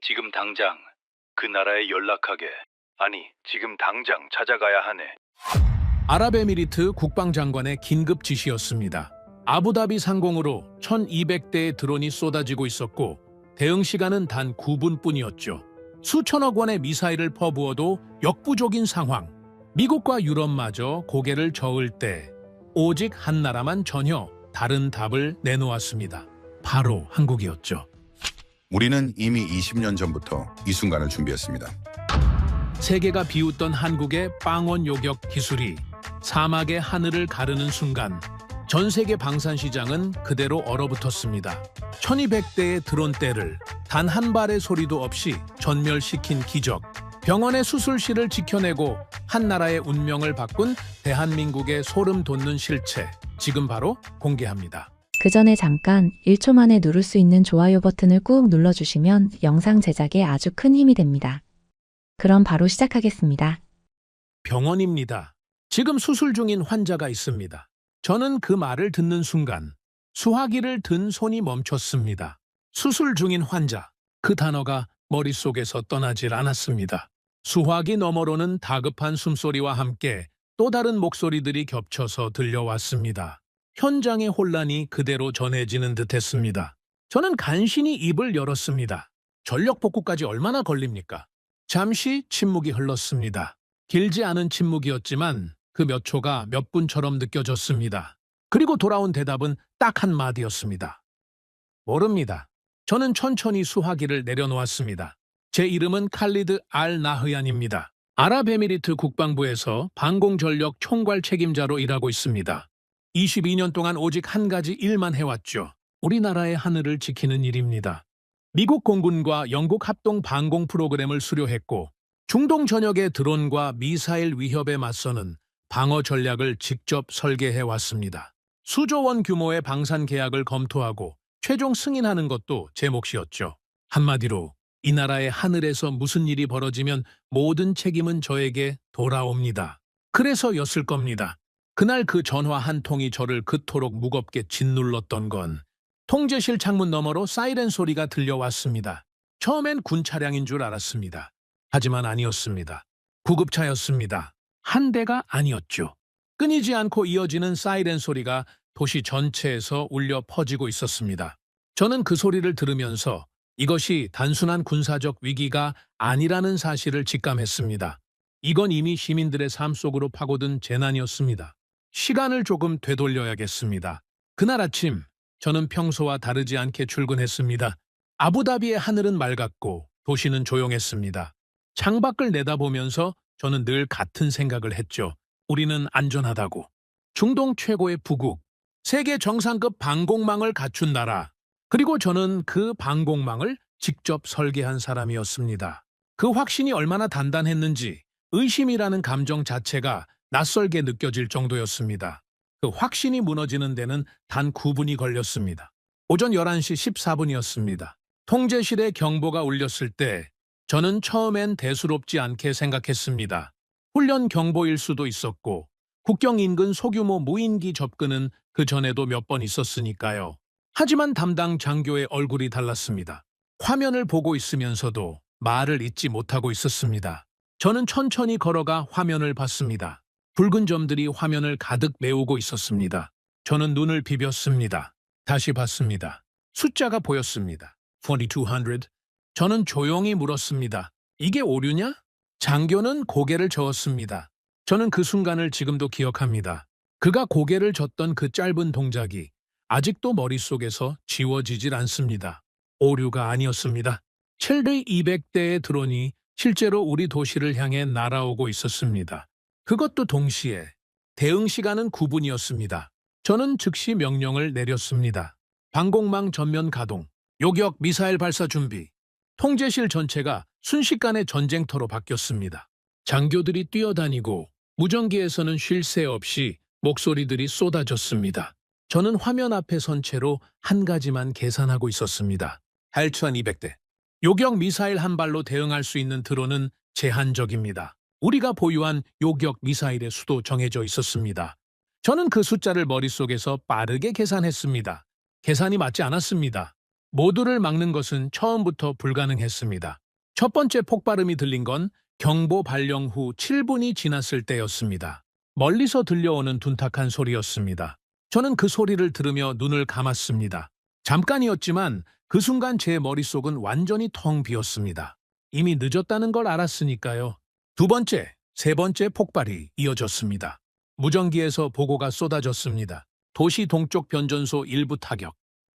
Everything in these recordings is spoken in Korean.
지금 당장 그 나라에 연락하게. 아니, 지금 당장 찾아가야 하네. 아랍에미리트 국방장관의 긴급 지시였습니다. 아부다비 상공으로 1200대의 드론이 쏟아지고 있었고 대응 시간은 단 9분뿐이었죠. 수천억 원의 미사일을 퍼부어도 역부족인 상황. 미국과 유럽마저 고개를 저을 때 오직 한 나라만 전혀 다른 답을 내놓았습니다. 바로 한국이었죠. 우리는 이미 20년 전부터 이 순간을 준비했습니다. 세계가 비웃던 한국의 빵원 요격 기술이 사막의 하늘을 가르는 순간 전 세계 방산 시장은 그대로 얼어붙었습니다. 1200대의 드론대를 단 한 발의 소리도 없이 전멸시킨 기적. 병원의 수술실을 지켜내고 한 나라의 운명을 바꾼 대한민국의 소름 돋는 실체. 지금 바로 공개합니다. 그 전에 잠깐 1초 만에 누를 수 있는 좋아요 버튼을 꾹 눌러주시면 영상 제작에 아주 큰 힘이 됩니다. 그럼 바로 시작하겠습니다. 병원입니다. 지금 수술 중인 환자가 있습니다. 저는 그 말을 듣는 순간 수화기를 든 손이 멈췄습니다. 수술 중인 환자, 그 단어가 머릿속에서 떠나질 않았습니다. 수화기 너머로는 다급한 숨소리와 함께 또 다른 목소리들이 겹쳐서 들려왔습니다. 현장의 혼란이 그대로 전해지는 듯했습니다. 저는 간신히 입을 열었습니다. 전력 복구까지 얼마나 걸립니까? 잠시 침묵이 흘렀습니다. 길지 않은 침묵이었지만 그 몇 초가 몇 분처럼 느껴졌습니다. 그리고 돌아온 대답은 딱 한마디였습니다. 모릅니다. 저는 천천히 수화기를 내려놓았습니다. 제 이름은 칼리드 알 나흐얀입니다. 아랍에미리트 국방부에서 방공전력 총괄 책임자로 일하고 있습니다. 22년 동안 오직 한 가지 일만 해왔죠. 우리나라의 하늘을 지키는 일입니다. 미국 공군과 영국 합동 방공 프로그램을 수료했고 중동 전역의 드론과 미사일 위협에 맞서는 방어 전략을 직접 설계해왔습니다. 수조 원 규모의 방산 계약을 검토하고 최종 승인하는 것도 제 몫이었죠. 한마디로 이 나라의 하늘에서 무슨 일이 벌어지면 모든 책임은 저에게 돌아옵니다. 그래서였을 겁니다. 그날 그 전화 한 통이 저를 그토록 무겁게 짓눌렀던 건 통제실 창문 너머로 사이렌 소리가 들려왔습니다. 처음엔 군 차량인 줄 알았습니다. 하지만 아니었습니다. 구급차였습니다. 한 대가 아니었죠. 끊이지 않고 이어지는 사이렌 소리가 도시 전체에서 울려 퍼지고 있었습니다. 저는 그 소리를 들으면서 이것이 단순한 군사적 위기가 아니라는 사실을 직감했습니다. 이건 이미 시민들의 삶 속으로 파고든 재난이었습니다. 시간을 조금 되돌려야겠습니다. 그날 아침 저는 평소와 다르지 않게 출근했습니다. 아부다비의 하늘은 맑았고 도시는 조용했습니다. 창밖을 내다보면서 저는 늘 같은 생각을 했죠. 우리는 안전하다고. 중동 최고의 부국, 세계 정상급 방공망을 갖춘 나라. 그리고 저는 그 방공망을 직접 설계한 사람이었습니다. 그 확신이 얼마나 단단했는지 의심이라는 감정 자체가 낯설게 느껴질 정도였습니다. 그 확신이 무너지는 데는 단 9분이 걸렸습니다. 오전 11시 14분이었습니다. 통제실에 경보가 울렸을 때 저는 처음엔 대수롭지 않게 생각했습니다. 훈련 경보일 수도 있었고 국경 인근 소규모 무인기 접근은 그 전에도 몇 번 있었으니까요. 하지만 담당 장교의 얼굴이 달랐습니다. 화면을 보고 있으면서도 말을 잇지 못하고 있었습니다. 저는 천천히 걸어가 화면을 봤습니다. 붉은 점들이 화면을 가득 메우고 있었습니다. 저는 눈을 비볐습니다. 다시 봤습니다. 숫자가 보였습니다. 4200. 저는 조용히 물었습니다. 이게 오류냐? 장교는 고개를 저었습니다. 저는 그 순간을 지금도 기억합니다. 그가 고개를 젓던 그 짧은 동작이 아직도 머릿속에서 지워지질 않습니다. 오류가 아니었습니다. 최대 200대의 드론이 실제로 우리 도시를 향해 날아오고 있었습니다. 그것도 동시에 대응 시간은 9분이었습니다. 저는 즉시 명령을 내렸습니다. 방공망 전면 가동, 요격 미사일 발사 준비. 통제실 전체가 순식간에 전쟁터로 바뀌었습니다. 장교들이 뛰어다니고 무전기에서는 쉴 새 없이 목소리들이 쏟아졌습니다. 저는 화면 앞에 선 채로 한 가지만 계산하고 있었습니다. 8200대. 요격 미사일 한 발로 대응할 수 있는 드론은 제한적입니다. 우리가 보유한 요격 미사일의 수도 정해져 있었습니다. 저는 그 숫자를 머릿속에서 빠르게 계산했습니다. 계산이 맞지 않았습니다. 모두를 막는 것은 처음부터 불가능했습니다. 첫 번째 폭발음이 들린 건 경보 발령 후 7분이 지났을 때였습니다. 멀리서 들려오는 둔탁한 소리였습니다. 저는 그 소리를 들으며 눈을 감았습니다. 잠깐이었지만 그 순간 제 머릿속은 완전히 텅 비었습니다. 이미 늦었다는 걸 알았으니까요. 두 번째, 세 번째 폭발이 이어졌습니다. 무전기에서 보고가 쏟아졌습니다. 도시 동쪽 변전소 일부 타격,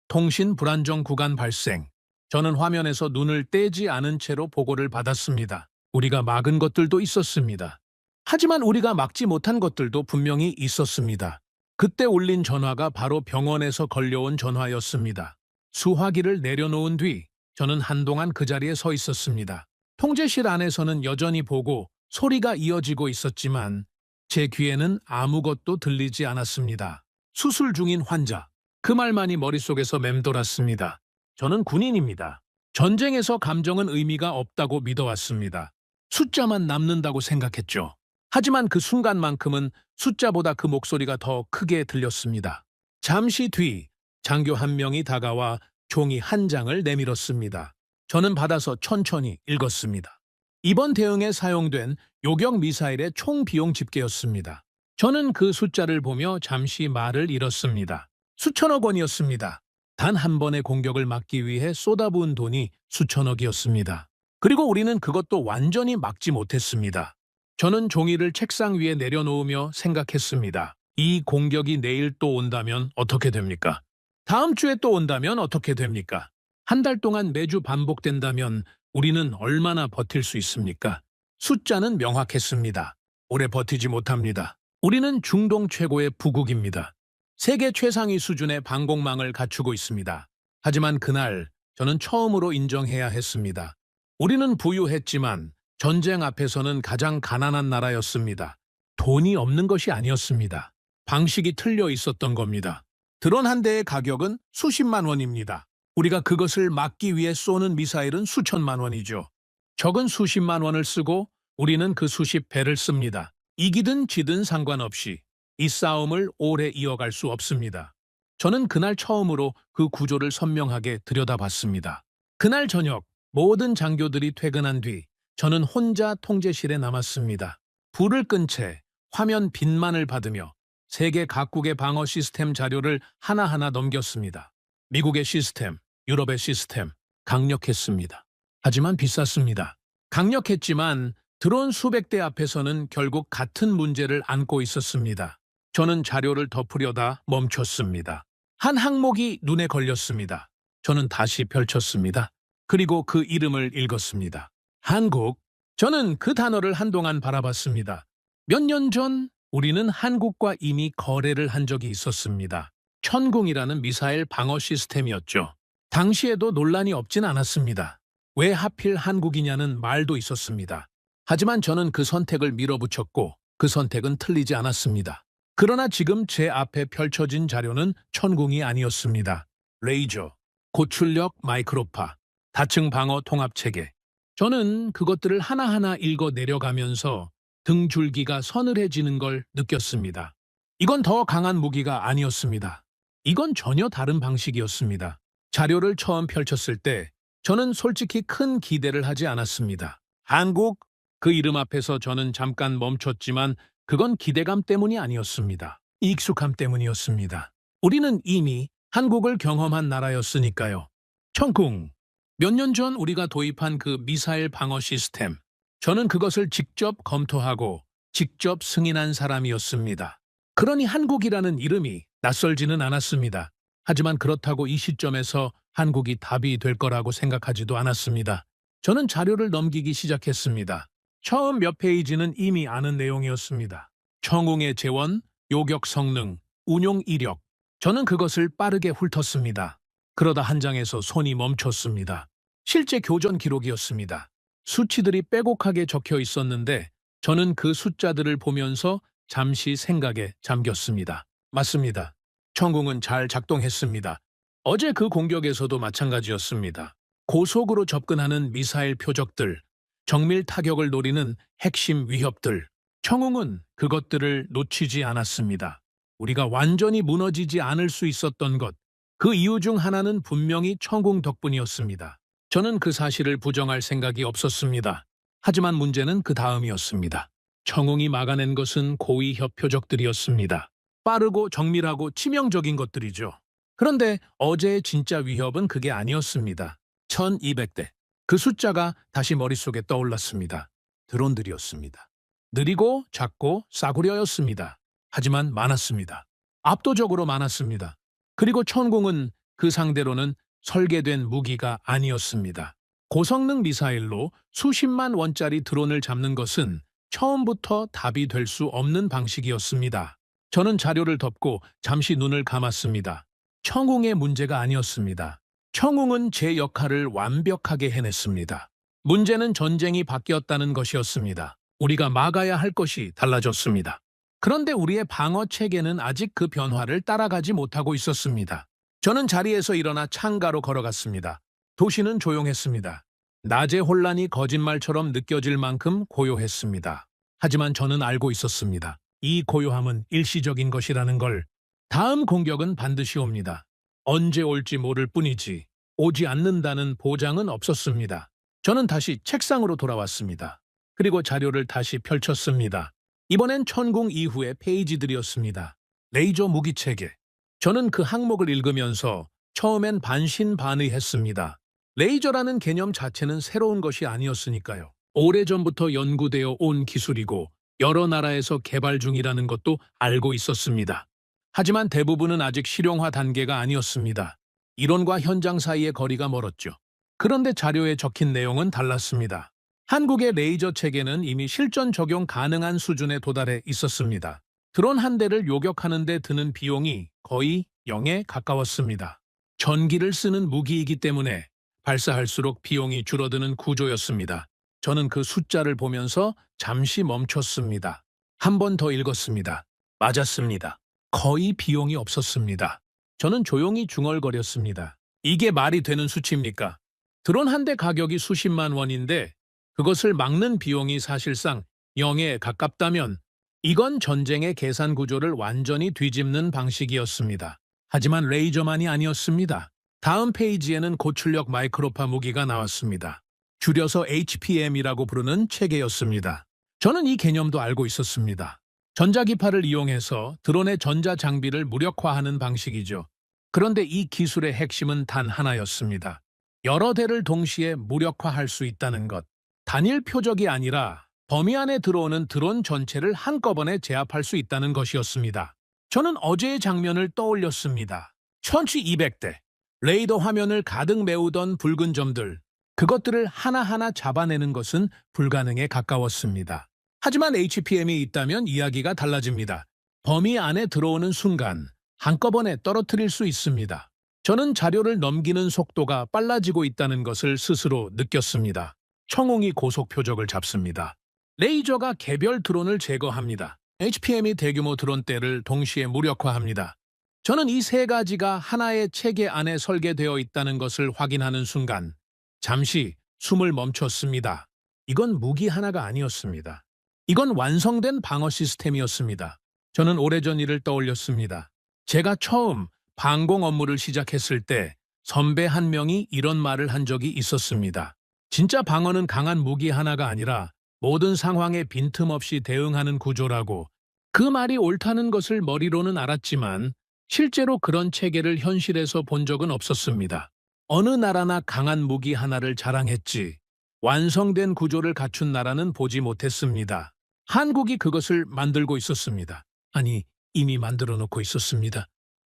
통신 불안정 구간 발생. 저는 화면에서 눈을 떼지 않은 채로 보고를 받았습니다. 우리가 막은 것들도 있었습니다. 하지만 우리가 막지 못한 것들도 분명히 있었습니다. 그때 울린 전화가 바로 병원에서 걸려온 전화였습니다. 수화기를 내려놓은 뒤 저는 한동안 그 자리에 서 있었습니다. 통제실 안에서는 여전히 보고 소리가 이어지고 있었지만 제 귀에는 아무것도 들리지 않았습니다. 수술 중인 환자. 그 말만이 머릿속에서 맴돌았습니다. 저는 군인입니다. 전쟁에서 감정은 의미가 없다고 믿어왔습니다. 숫자만 남는다고 생각했죠. 하지만 그 순간만큼은 숫자보다 그 목소리가 더 크게 들렸습니다. 잠시 뒤 장교 한 명이 다가와 종이 한 장을 내밀었습니다. 저는 받아서 천천히 읽었습니다. 이번 대응에 사용된 요격 미사일의 총 비용 집계였습니다. 저는 그 숫자를 보며 잠시 말을 잃었습니다. 수천억 원이었습니다. 단 한 번의 공격을 막기 위해 쏟아부은 돈이 수천억이었습니다. 그리고 우리는 그것도 완전히 막지 못했습니다. 저는 종이를 책상 위에 내려놓으며 생각했습니다. 이 공격이 내일 또 온다면 어떻게 됩니까? 다음 주에 또 온다면 어떻게 됩니까? 한 달 동안 매주 반복된다면 우리는 얼마나 버틸 수 있습니까? 숫자는 명확했습니다. 오래 버티지 못합니다. 우리는 중동 최고의 부국입니다. 세계 최상위 수준의 방공망을 갖추고 있습니다. 하지만 그날 저는 처음으로 인정해야 했습니다. 우리는 부유했지만 전쟁 앞에서는 가장 가난한 나라였습니다. 돈이 없는 것이 아니었습니다. 방식이 틀려 있었던 겁니다. 드론 한 대의 가격은 수십만 원입니다. 우리가 그것을 막기 위해 쏘는 미사일은 수천만 원이죠. 적은 수십만 원을 쓰고 우리는 그 수십 배를 씁니다. 이기든 지든 상관없이 이 싸움을 오래 이어갈 수 없습니다. 저는 그날 처음으로 그 구조를 선명하게 들여다봤습니다. 그날 저녁 모든 장교들이 퇴근한 뒤 저는 혼자 통제실에 남았습니다. 불을 끈 채 화면 빛만을 받으며 세계 각국의 방어 시스템 자료를 하나하나 넘겼습니다. 미국의 시스템, 유럽의 시스템, 강력했습니다. 하지만 비쌌습니다. 강력했지만 드론 수백 대 앞에서는 결국 같은 문제를 안고 있었습니다. 저는 자료를 덮으려다 멈췄습니다. 한 항목이 눈에 걸렸습니다. 저는 다시 펼쳤습니다. 그리고 그 이름을 읽었습니다. 한국. 저는 그 단어를 한동안 바라봤습니다. 몇 년 전 우리는 한국과 이미 거래를 한 적이 있었습니다. 천궁이라는 미사일 방어 시스템이었죠. 당시에도 논란이 없진 않았습니다. 왜 하필 한국이냐는 말도 있었습니다. 하지만 저는 그 선택을 밀어붙였고 그 선택은 틀리지 않았습니다. 그러나 지금 제 앞에 펼쳐진 자료는 천궁이 아니었습니다. 레이저, 고출력 마이크로파, 다층 방어 통합체계. 저는 그것들을 하나하나 읽어 내려가면서 등줄기가 서늘해지는 걸 느꼈습니다. 이건 더 강한 무기가 아니었습니다. 이건 전혀 다른 방식이었습니다. 자료를 처음 펼쳤을 때 저는 솔직히 큰 기대를 하지 않았습니다. 한국? 그 이름 앞에서 저는 잠깐 멈췄지만 그건 기대감 때문이 아니었습니다. 익숙함 때문이었습니다. 우리는 이미 한국을 경험한 나라였으니까요. 천궁. 몇 년 전 우리가 도입한 그 미사일 방어 시스템. 저는 그것을 직접 검토하고 직접 승인한 사람이었습니다. 그러니 한국이라는 이름이 낯설지는 않았습니다. 하지만 그렇다고 이 시점에서 한국이 답이 될 거라고 생각하지도 않았습니다. 저는 자료를 넘기기 시작했습니다. 처음 몇 페이지는 이미 아는 내용이었습니다. 천궁의 재원, 요격 성능, 운용 이력. 저는 그것을 빠르게 훑었습니다. 그러다 한 장에서 손이 멈췄습니다. 실제 교전 기록이었습니다. 수치들이 빼곡하게 적혀 있었는데 저는 그 숫자들을 보면서 잠시 생각에 잠겼습니다. 맞습니다. 천궁은 잘 작동했습니다. 어제 그 공격에서도 마찬가지였습니다. 고속으로 접근하는 미사일 표적들, 정밀 타격을 노리는 핵심 위협들. 천궁은 그것들을 놓치지 않았습니다. 우리가 완전히 무너지지 않을 수 있었던 것, 그 이유 중 하나는 분명히 천궁 덕분이었습니다. 저는 그 사실을 부정할 생각이 없었습니다. 하지만 문제는 그 다음이었습니다. 천궁이 막아낸 것은 고위 협표적들이었습니다. 빠르고 정밀하고 치명적인 것들이죠. 그런데 어제의 진짜 위협은 그게 아니었습니다. 1200대. 그 숫자가 다시 머릿속에 떠올랐습니다. 드론들이었습니다. 느리고 작고 싸구려였습니다. 하지만 많았습니다. 압도적으로 많았습니다. 그리고 천궁은 그 상대로는 설계된 무기가 아니었습니다. 고성능 미사일로 수십만 원짜리 드론을 잡는 것은 처음부터 답이 될 수 없는 방식이었습니다. 저는 자료를 덮고 잠시 눈을 감았습니다. 천궁의 문제가 아니었습니다. 천궁은 제 역할을 완벽하게 해냈습니다. 문제는 전쟁이 바뀌었다는 것이었습니다. 우리가 막아야 할 것이 달라졌습니다. 그런데 우리의 방어 체계는 아직 그 변화를 따라가지 못하고 있었습니다. 저는 자리에서 일어나 창가로 걸어갔습니다. 도시는 조용했습니다. 낮의 혼란이 거짓말처럼 느껴질 만큼 고요했습니다. 하지만 저는 알고 있었습니다. 이 고요함은 일시적인 것이라는 걸. 다음 공격은 반드시 옵니다. 언제 올지 모를 뿐이지 오지 않는다는 보장은 없었습니다. 저는 다시 책상으로 돌아왔습니다. 그리고 자료를 다시 펼쳤습니다. 이번엔 천궁 이후의 페이지들이었습니다. 레이저 무기체계. 저는 그 항목을 읽으면서 처음엔 반신반의했습니다. 레이저라는 개념 자체는 새로운 것이 아니었으니까요. 오래전부터 연구되어 온 기술이고 여러 나라에서 개발 중이라는 것도 알고 있었습니다. 하지만 대부분은 아직 실용화 단계가 아니었습니다. 이론과 현장 사이의 거리가 멀었죠. 그런데 자료에 적힌 내용은 달랐습니다. 한국의 레이저 체계는 이미 실전 적용 가능한 수준에 도달해 있었습니다. 드론 한 대를 요격하는 데 드는 비용이 거의 0에 가까웠습니다. 전기를 쓰는 무기이기 때문에 발사할수록 비용이 줄어드는 구조였습니다. 저는 그 숫자를 보면서 잠시 멈췄습니다. 한 번 더 읽었습니다. 맞았습니다. 거의 비용이 없었습니다. 저는 조용히 중얼거렸습니다. 이게 말이 되는 수치입니까? 드론 한 대 가격이 수십만 원인데 그것을 막는 비용이 사실상 0에 가깝다면 이건 전쟁의 계산 구조를 완전히 뒤집는 방식이었습니다. 하지만 레이저만이 아니었습니다. 다음 페이지에는 고출력 마이크로파 무기가 나왔습니다. 줄여서 HPM이라고 부르는 체계였습니다. 저는 이 개념도 알고 있었습니다. 전자기파를 이용해서 드론의 전자장비를 무력화하는 방식이죠. 그런데 이 기술의 핵심은 단 하나였습니다. 여러 대를 동시에 무력화할 수 있다는 것. 단일 표적이 아니라 범위 안에 들어오는 드론 전체를 한꺼번에 제압할 수 있다는 것이었습니다. 저는 어제의 장면을 떠올렸습니다. 1200대. 레이더 화면을 가득 메우던 붉은 점들. 그것들을 하나하나 잡아내는 것은 불가능에 가까웠습니다. 하지만 HPM이 있다면 이야기가 달라집니다. 범위 안에 들어오는 순간 한꺼번에 떨어뜨릴 수 있습니다. 저는 자료를 넘기는 속도가 빨라지고 있다는 것을 스스로 느꼈습니다. 천궁이 고속 표적을 잡습니다. 레이저가 개별 드론을 제거합니다. HPM이 대규모 드론대를 동시에 무력화합니다. 저는 이 세 가지가 하나의 체계 안에 설계되어 있다는 것을 확인하는 순간 잠시 숨을 멈췄습니다. 이건 무기 하나가 아니었습니다. 이건 완성된 방어 시스템이었습니다. 저는 오래전 일을 떠올렸습니다. 제가 처음 방공 업무를 시작했을 때 선배 한 명이 이런 말을 한 적이 있었습니다. 진짜 방어는 강한 무기 하나가 아니라 모든 상황에 빈틈없이 대응하는 구조라고. 그 말이 옳다는 것을 머리로는 알았지만 실제로 그런 체계를 현실에서 본 적은 없었습니다. 어느 나라나 강한 무기 하나를 자랑했지 완성된 구조를 갖춘 나라는 보지 못했습니다. 한국이 그것을 만들고 있었습니다. 아니, 이미 만들어 놓고 있었습니다.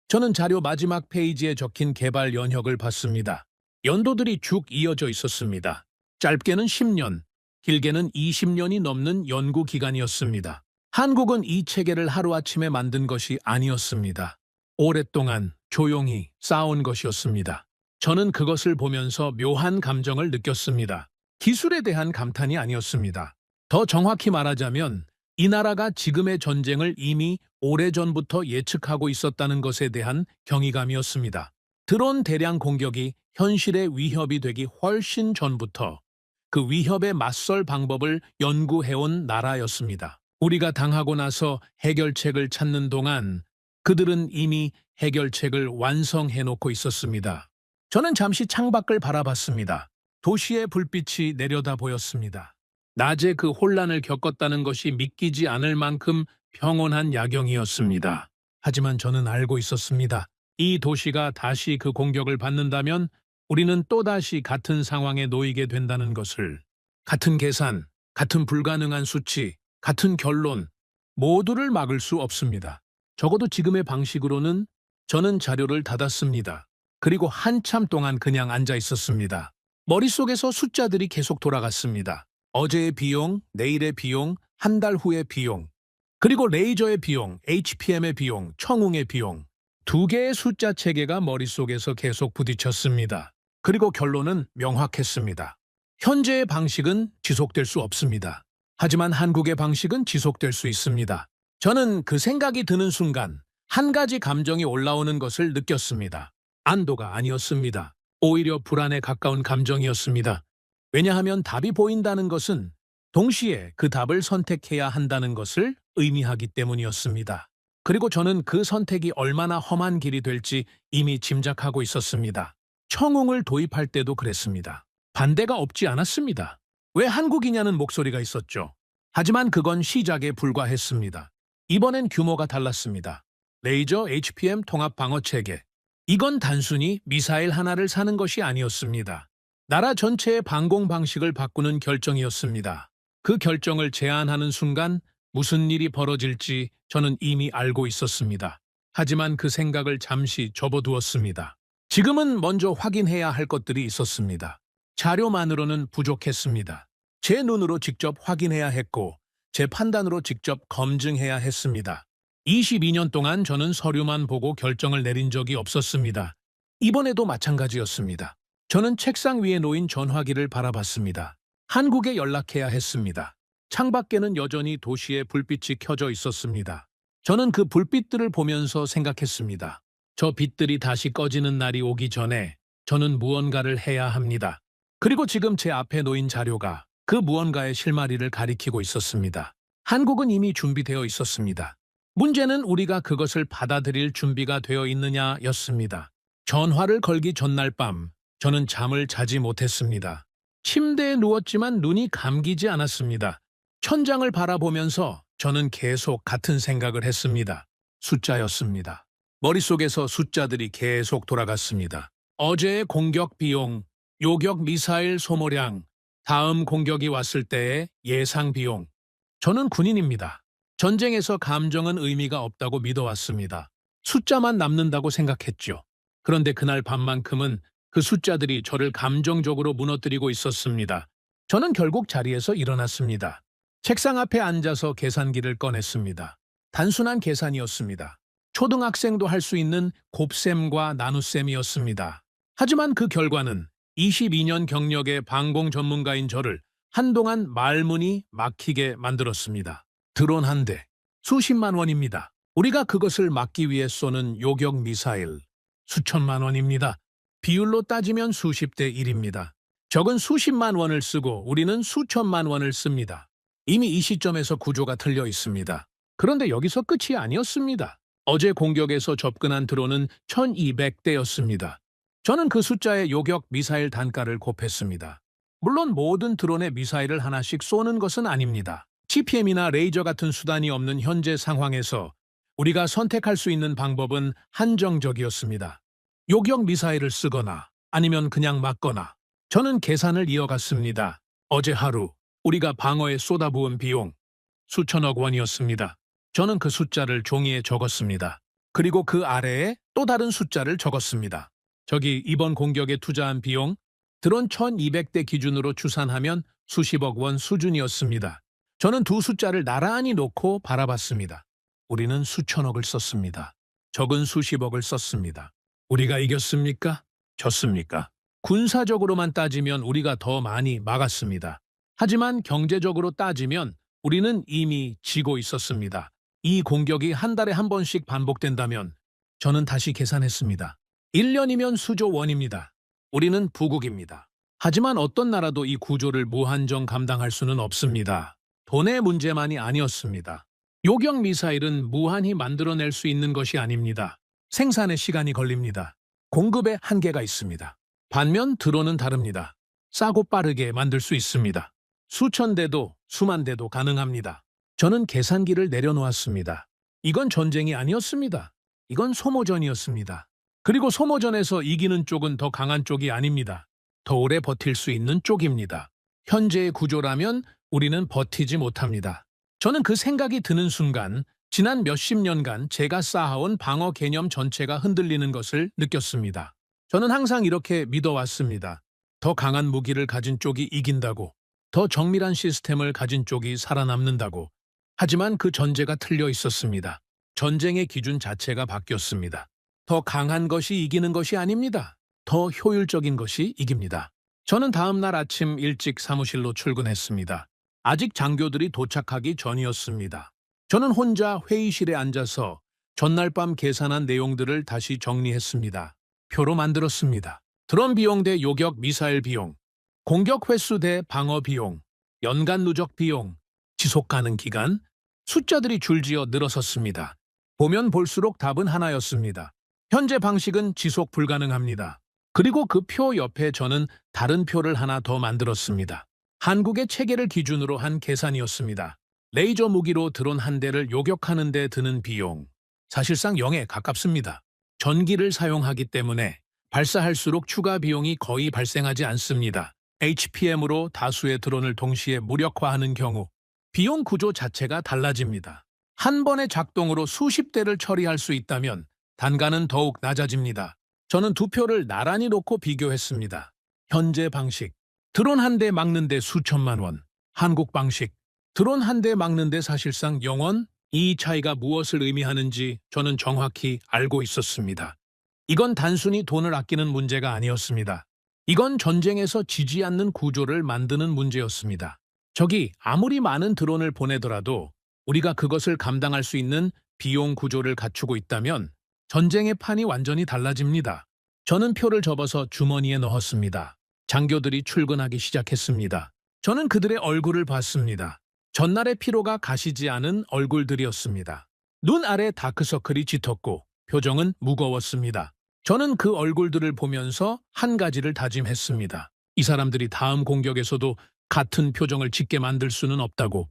저는 자료 마지막 페이지에 적힌 개발 연혁을 봤습니다. 연도들이 쭉 이어져 있었습니다. 짧게는 10년, 길게는 20년이 넘는 연구 기간이었습니다. 한국은 이 체계를 하루아침에 만든 것이 아니었습니다. 오랫동안 조용히 쌓아온 것이었습니다. 저는 그것을 보면서 묘한 감정을 느꼈습니다. 기술에 대한 감탄이 아니었습니다. 더 정확히 말하자면 이 나라가 지금의 전쟁을 이미 오래전부터 예측하고 있었다는 것에 대한 경이감이었습니다. 드론 대량 공격이 현실의 위협이 되기 훨씬 전부터 그 위협에 맞설 방법을 연구해온 나라였습니다. 우리가 당하고 나서 해결책을 찾는 동안 그들은 이미 해결책을 완성해 놓고 있었습니다. 저는 잠시 창밖을 바라봤습니다. 도시의 불빛이 내려다 보였습니다. 낮에 그 혼란을 겪었다는 것이 믿기지 않을 만큼 평온한 야경이었습니다. 하지만 저는 알고 있었습니다. 이 도시가 다시 그 공격을 받는다면 우리는 또다시 같은 상황에 놓이게 된다는 것을. 같은 계산, 같은 불가능한 수치, 같은 결론, 모두를 막을 수 없습니다. 적어도 지금의 방식으로는. 저는 자료를 닫았습니다. 그리고 한참 동안 그냥 앉아 있었습니다. 머릿속에서 숫자들이 계속 돌아갔습니다. 어제의 비용, 내일의 비용, 한 달 후의 비용, 그리고 레이저의 비용, HPM의 비용, 청웅의 비용. 두 개의 숫자 체계가 머릿속에서 계속 부딪혔습니다. 그리고 결론은 명확했습니다. 현재의 방식은 지속될 수 없습니다. 하지만 한국의 방식은 지속될 수 있습니다. 저는 그 생각이 드는 순간 한 가지 감정이 올라오는 것을 느꼈습니다. 안도가 아니었습니다. 오히려 불안에 가까운 감정이었습니다. 왜냐하면 답이 보인다는 것은 동시에 그 답을 선택해야 한다는 것을 의미하기 때문이었습니다. 그리고 저는 그 선택이 얼마나 험한 길이 될지 이미 짐작하고 있었습니다. 청웅을 도입할 때도 그랬습니다. 반대가 없지 않았습니다. 왜 한국이냐는 목소리가 있었죠. 하지만 그건 시작에 불과했습니다. 이번엔 규모가 달랐습니다. 레이저 HPM 통합 방어 체계. 이건 단순히 미사일 하나를 사는 것이 아니었습니다. 나라 전체의 방공 방식을 바꾸는 결정이었습니다. 그 결정을 제안하는 순간 무슨 일이 벌어질지 저는 이미 알고 있었습니다. 하지만 그 생각을 잠시 접어두었습니다. 지금은 먼저 확인해야 할 것들이 있었습니다. 자료만으로는 부족했습니다. 제 눈으로 직접 확인해야 했고 제 판단으로 직접 검증해야 했습니다. 22년 동안 저는 서류만 보고 결정을 내린 적이 없었습니다. 이번에도 마찬가지였습니다. 저는 책상 위에 놓인 전화기를 바라봤습니다. 한국에 연락해야 했습니다. 창밖에는 여전히 도시의 불빛이 켜져 있었습니다. 저는 그 불빛들을 보면서 생각했습니다. 저 빛들이 다시 꺼지는 날이 오기 전에 저는 무언가를 해야 합니다. 그리고 지금 제 앞에 놓인 자료가 그 무언가의 실마리를 가리키고 있었습니다. 한국은 이미 준비되어 있었습니다. 문제는 우리가 그것을 받아들일 준비가 되어 있느냐였습니다. 전화를 걸기 전날 밤 저는 잠을 자지 못했습니다. 침대에 누웠지만 눈이 감기지 않았습니다. 천장을 바라보면서 저는 계속 같은 생각을 했습니다. 숫자였습니다. 머릿속에서 숫자들이 계속 돌아갔습니다. 어제의 공격 비용, 요격 미사일 소모량, 다음 공격이 왔을 때의 예상 비용. 저는 군인입니다. 전쟁에서 감정은 의미가 없다고 믿어왔습니다. 숫자만 남는다고 생각했죠. 그런데 그날 밤만큼은 그 숫자들이 저를 감정적으로 무너뜨리고 있었습니다. 저는 결국 자리에서 일어났습니다. 책상 앞에 앉아서 계산기를 꺼냈습니다. 단순한 계산이었습니다. 초등학생도 할 수 있는 곱셈과 나눗셈이었습니다. 하지만 그 결과는 22년 경력의 방공 전문가인 저를 한동안 말문이 막히게 만들었습니다. 드론 한 대, 수십만 원입니다. 우리가 그것을 막기 위해 쏘는 요격 미사일, 수천만 원입니다. 비율로 따지면 수십 대 1입니다. 적은 수십만 원을 쓰고 우리는 수천만 원을 씁니다. 이미 이 시점에서 구조가 틀려 있습니다. 그런데 여기서 끝이 아니었습니다. 어제 공격에서 접근한 드론은 1200대였습니다. 저는 그 숫자의 요격 미사일 단가를 곱했습니다. 물론 모든 드론에 미사일을 하나씩 쏘는 것은 아닙니다. GPM이나 레이저 같은 수단이 없는 현재 상황에서 우리가 선택할 수 있는 방법은 한정적이었습니다. 요격 미사일을 쓰거나 아니면 그냥 막거나. 저는 계산을 이어갔습니다. 어제 하루 우리가 방어에 쏟아부은 비용 수천억 원이었습니다. 저는 그 숫자를 종이에 적었습니다. 그리고 그 아래에 또 다른 숫자를 적었습니다. 저기 이번 공격에 투자한 비용 드론 1200대 기준으로 추산하면 수십억 원 수준이었습니다. 저는 두 숫자를 나란히 놓고 바라봤습니다. 우리는 수천억을 썼습니다. 적은 수십억을 썼습니다. 우리가 이겼습니까? 졌습니까? 군사적으로만 따지면 우리가 더 많이 막았습니다. 하지만 경제적으로 따지면 우리는 이미 지고 있었습니다. 이 공격이 한 달에 한 번씩 반복된다면 저는 다시 계산했습니다. 1년이면 수조 원입니다. 우리는 부국입니다. 하지만 어떤 나라도 이 구조를 무한정 감당할 수는 없습니다. 돈의 문제만이 아니었습니다. 요격 미사일은 무한히 만들어낼 수 있는 것이 아닙니다. 생산에 시간이 걸립니다. 공급에 한계가 있습니다. 반면 드론은 다릅니다. 싸고 빠르게 만들 수 있습니다. 수천 대도 수만 대도 가능합니다. 저는 계산기를 내려놓았습니다. 이건 전쟁이 아니었습니다. 이건 소모전이었습니다. 그리고 소모전에서 이기는 쪽은 더 강한 쪽이 아닙니다. 더 오래 버틸 수 있는 쪽입니다. 현재의 구조라면 우리는 버티지 못합니다. 저는 그 생각이 드는 순간 지난 몇십 년간 제가 쌓아온 방어 개념 전체가 흔들리는 것을 느꼈습니다. 저는 항상 이렇게 믿어왔습니다. 더 강한 무기를 가진 쪽이 이긴다고, 더 정밀한 시스템을 가진 쪽이 살아남는다고. 하지만 그 전제가 틀려 있었습니다. 전쟁의 기준 자체가 바뀌었습니다. 더 강한 것이 이기는 것이 아닙니다. 더 효율적인 것이 이깁니다. 저는 다음 날 아침 일찍 사무실로 출근했습니다. 아직 장교들이 도착하기 전이었습니다. 저는 혼자 회의실에 앉아서 전날 밤 계산한 내용들을 다시 정리했습니다. 표로 만들었습니다. 드론 비용 대 요격 미사일 비용, 공격 횟수 대 방어 비용, 연간 누적 비용, 지속 가능 기간, 숫자들이 줄지어 늘어섰습니다. 보면 볼수록 답은 하나였습니다. 현재 방식은 지속 불가능합니다. 그리고 그 표 옆에 저는 다른 표를 하나 더 만들었습니다. 한국의 체계를 기준으로 한 계산이었습니다. 레이저 무기로 드론 한 대를 요격하는 데 드는 비용, 사실상 0에 가깝습니다. 전기를 사용하기 때문에 발사할수록 추가 비용이 거의 발생하지 않습니다. HPM으로 다수의 드론을 동시에 무력화하는 경우 비용 구조 자체가 달라집니다. 한 번의 작동으로 수십 대를 처리할 수 있다면 단가는 더욱 낮아집니다. 저는 두 표를 나란히 놓고 비교했습니다. 현재 방식, 드론 한 대 막는데 수천만 원. 한국 방식, 드론 한 대 막는데 사실상 0원. 이 차이가 무엇을 의미하는지 저는 정확히 알고 있었습니다. 이건 단순히 돈을 아끼는 문제가 아니었습니다. 이건 전쟁에서 지지 않는 구조를 만드는 문제였습니다. 적이 아무리 많은 드론을 보내더라도 우리가 그것을 감당할 수 있는 비용 구조를 갖추고 있다면 전쟁의 판이 완전히 달라집니다. 저는 표를 접어서 주머니에 넣었습니다. 장교들이 출근하기 시작했습니다. 저는 그들의 얼굴을 봤습니다. 전날의 피로가 가시지 않은 얼굴들이었습니다. 눈 아래 다크서클이 짙었고 표정은 무거웠습니다. 저는 그 얼굴들을 보면서 한 가지를 다짐했습니다. 이 사람들이 다음 공격에서도 같은 표정을 짓게 만들 수는 없다고.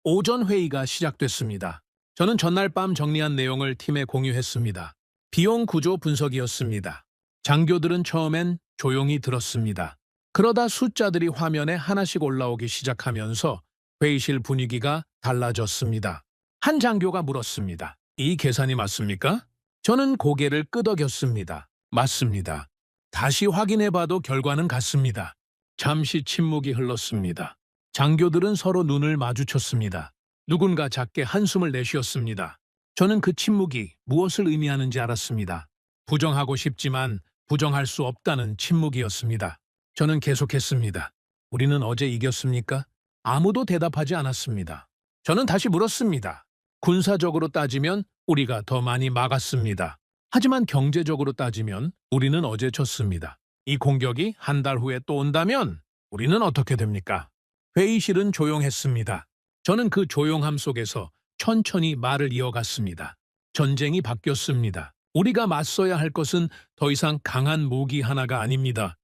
오전 회의가 시작됐습니다. 저는 전날 밤 정리한 내용을 팀에 공유했습니다. 비용 구조 분석이었습니다. 장교들은 처음엔 조용히 들었습니다. 그러다 숫자들이 화면에 하나씩 올라오기 시작하면서 회의실 분위기가 달라졌습니다. 한 장교가 물었습니다. 이 계산이 맞습니까? 저는 고개를 끄덕였습니다. 맞습니다. 다시 확인해봐도 결과는 같습니다. 잠시 침묵이 흘렀습니다. 장교들은 서로 눈을 마주쳤습니다. 누군가 작게 한숨을 내쉬었습니다. 저는 그 침묵이 무엇을 의미하는지 알았습니다. 부정하고 싶지만 부정할 수 없다는 침묵이었습니다. 저는 계속했습니다. 우리는 어제 이겼습니까? 아무도 대답하지 않았습니다. 저는 다시 물었습니다. 군사적으로 따지면 우리가 더 많이 막았습니다. 하지만 경제적으로 따지면 우리는 어제 졌습니다. 이 공격이 한 달 후에 또 온다면 우리는 어떻게 됩니까? 회의실은 조용했습니다. 저는 그 조용함 속에서 천천히 말을 이어갔습니다. 전쟁이 바뀌었습니다. 우리가 맞서야 할 것은 더 이상 강한 무기 하나가 아닙니다.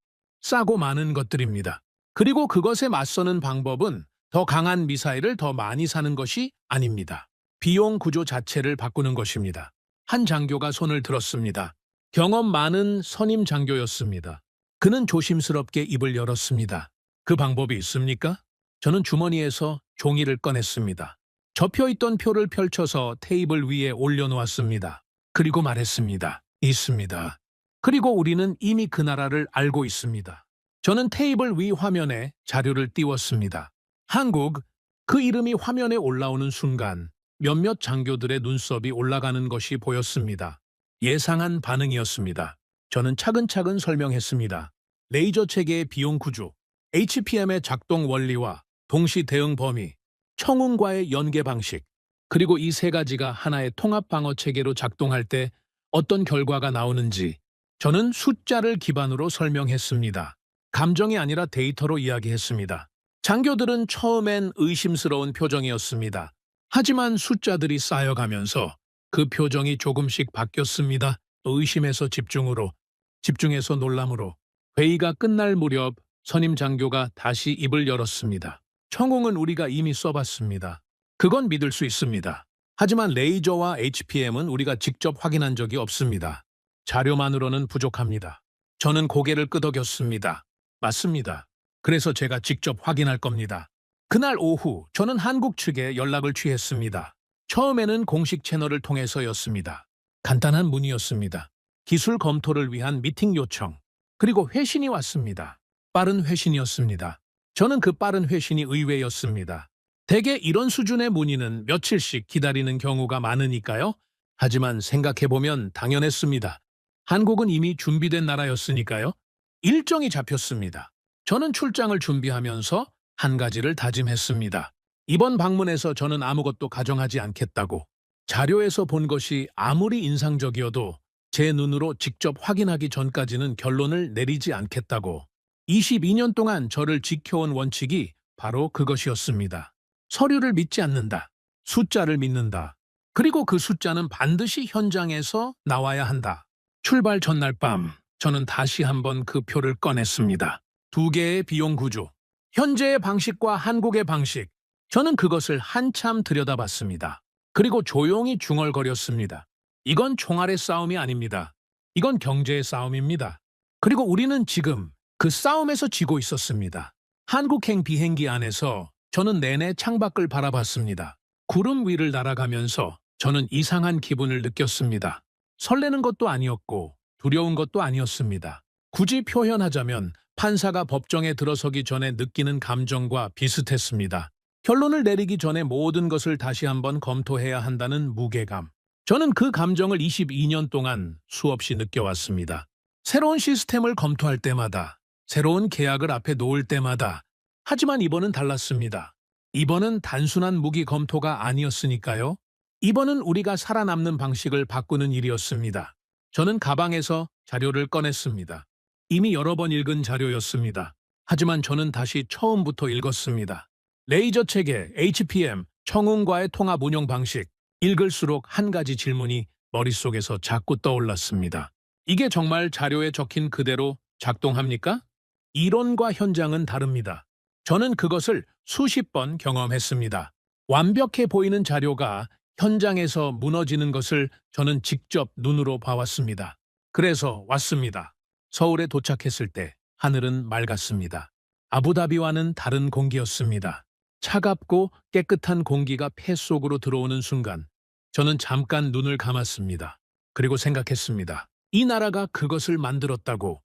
싸고 많은 것들입니다. 그리고 그것에 맞서는 방법은 더 강한 미사일을 더 많이 사는 것이 아닙니다. 비용 구조 자체를 바꾸는 것입니다. 한 장교가 손을 들었습니다. 경험 많은 선임 장교였습니다. 그는 조심스럽게 입을 열었습니다. 그 방법이 있습니까? 저는 주머니에서 종이를 꺼냈습니다. 접혀있던 표를 펼쳐서 테이블 위에 올려놓았습니다. 그리고 말했습니다. 있습니다. 그리고 우리는 이미 그 나라를 알고 있습니다. 저는 테이블 위 화면에 자료를 띄웠습니다. 한국, 그 이름이 화면에 올라오는 순간 몇몇 장교들의 눈썹이 올라가는 것이 보였습니다. 예상한 반응이었습니다. 저는 차근차근 설명했습니다. 레이저 체계의 비용 구조, HPM의 작동 원리와 동시 대응 범위, 청운과의 연계 방식, 그리고 이 세 가지가 하나의 통합 방어 체계로 작동할 때 어떤 결과가 나오는지 저는 숫자를 기반으로 설명했습니다. 감정이 아니라 데이터로 이야기했습니다. 장교들은 처음엔 의심스러운 표정이었습니다. 하지만 숫자들이 쌓여가면서 그 표정이 조금씩 바뀌었습니다. 의심에서 집중으로, 집중해서 놀람으로. 회의가 끝날 무렵 선임 장교가 다시 입을 열었습니다. 청홍은 우리가 이미 써봤습니다. 그건 믿을 수 있습니다. 하지만 레이저와 HPM은 우리가 직접 확인한 적이 없습니다. 자료만으로는 부족합니다. 저는 고개를 끄덕였습니다. 맞습니다. 그래서 제가 직접 확인할 겁니다. 그날 오후 저는 한국 측에 연락을 취했습니다. 처음에는 공식 채널을 통해서였습니다. 간단한 문의였습니다. 기술 검토를 위한 미팅 요청, 그리고 회신이 왔습니다. 빠른 회신이었습니다. 저는 그 빠른 회신이 의외였습니다. 대개 이런 수준의 문의는 며칠씩 기다리는 경우가 많으니까요. 하지만 생각해보면 당연했습니다. 한국은 이미 준비된 나라였으니까요. 일정이 잡혔습니다. 저는 출장을 준비하면서 한 가지를 다짐했습니다. 이번 방문에서 저는 아무것도 가정하지 않겠다고. 자료에서 본 것이 아무리 인상적이어도 제 눈으로 직접 확인하기 전까지는 결론을 내리지 않겠다고. 22년 동안 저를 지켜온 원칙이 바로 그것이었습니다. 서류를 믿지 않는다. 숫자를 믿는다. 그리고 그 숫자는 반드시 현장에서 나와야 한다. 출발 전날 밤 저는 다시 한번 그 표를 꺼냈습니다. 두 개의 비용 구조. 현재의 방식과 한국의 방식. 저는 그것을 한참 들여다봤습니다. 그리고 조용히 중얼거렸습니다. 이건 총알의 싸움이 아닙니다. 이건 경제의 싸움입니다. 그리고 우리는 지금 그 싸움에서 지고 있었습니다. 한국행 비행기 안에서 저는 내내 창밖을 바라봤습니다. 구름 위를 날아가면서 저는 이상한 기분을 느꼈습니다. 설레는 것도 아니었고 두려운 것도 아니었습니다. 굳이 표현하자면 판사가 법정에 들어서기 전에 느끼는 감정과 비슷했습니다. 결론을 내리기 전에 모든 것을 다시 한번 검토해야 한다는 무게감. 저는 그 감정을 22년 동안 수없이 느껴왔습니다. 새로운 시스템을 검토할 때마다, 새로운 계약을 앞에 놓을 때마다. 하지만 이번은 달랐습니다. 이번은 단순한 무기 검토가 아니었으니까요. 이번은 우리가 살아남는 방식을 바꾸는 일이었습니다. 저는 가방에서 자료를 꺼냈습니다. 이미 여러 번 읽은 자료였습니다. 하지만 저는 다시 처음부터 읽었습니다. 레이저 체계, HPM, 청운과의 통합 운영 방식. 읽을수록 한 가지 질문이 머릿속에서 자꾸 떠올랐습니다. 이게 정말 자료에 적힌 그대로 작동합니까? 이론과 현장은 다릅니다. 저는 그것을 수십 번 경험했습니다. 완벽해 보이는 자료가 현장에서 무너지는 것을 저는 직접 눈으로 봐왔습니다. 그래서 왔습니다. 서울에 도착했을 때 하늘은 맑았습니다. 아부다비와는 다른 공기였습니다. 차갑고 깨끗한 공기가 폐 속으로 들어오는 순간 저는 잠깐 눈을 감았습니다. 그리고 생각했습니다. 이 나라가 그것을 만들었다고.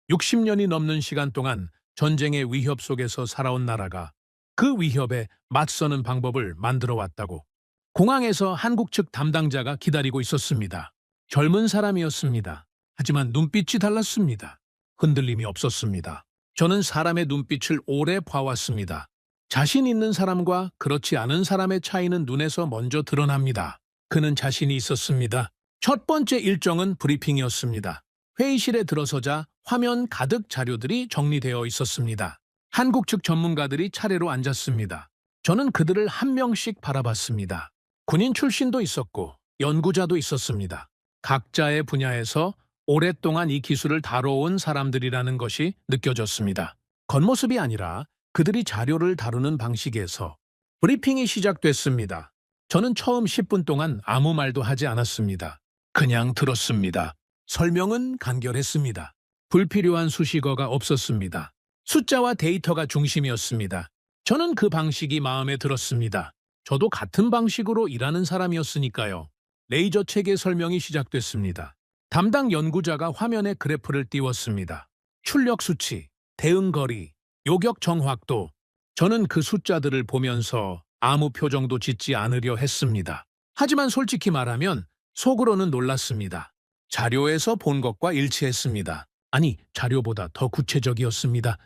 60년이 넘는 시간 동안 전쟁의 위협 속에서 살아온 나라가 그 위협에 맞서는 방법을 만들어 왔다고. 공항에서 한국 측 담당자가 기다리고 있었습니다. 젊은 사람이었습니다. 하지만 눈빛이 달랐습니다. 흔들림이 없었습니다. 저는 사람의 눈빛을 오래 봐왔습니다. 자신 있는 사람과 그렇지 않은 사람의 차이는 눈에서 먼저 드러납니다. 그는 자신이 있었습니다. 첫 번째 일정은 브리핑이었습니다. 회의실에 들어서자 화면 가득 자료들이 정리되어 있었습니다. 한국 측 전문가들이 차례로 앉았습니다. 저는 그들을 한 명씩 바라봤습니다. 군인 출신도 있었고 연구자도 있었습니다. 각자의 분야에서 오랫동안 이 기술을 다뤄온 사람들이라는 것이 느껴졌습니다. 겉모습이 아니라 그들이 자료를 다루는 방식에서 브리핑이 시작됐습니다. 저는 처음 10분 동안 아무 말도 하지 않았습니다. 그냥 들었습니다. 설명은 간결했습니다. 불필요한 수식어가 없었습니다. 숫자와 데이터가 중심이었습니다. 저는 그 방식이 마음에 들었습니다. 저도 같은 방식으로 일하는 사람이었으니까요. 레이저 체계 설명이 시작됐습니다. 담당 연구자가 화면에 그래프를 띄웠습니다. 출력 수치, 대응 거리, 요격 정확도. 저는 그 숫자들을 보면서 아무 표정도 짓지 않으려 했습니다. 하지만 솔직히 말하면 속으로는 놀랐습니다. 자료에서 본 것과 일치했습니다. 아니, 자료보다 더 구체적이었습니다.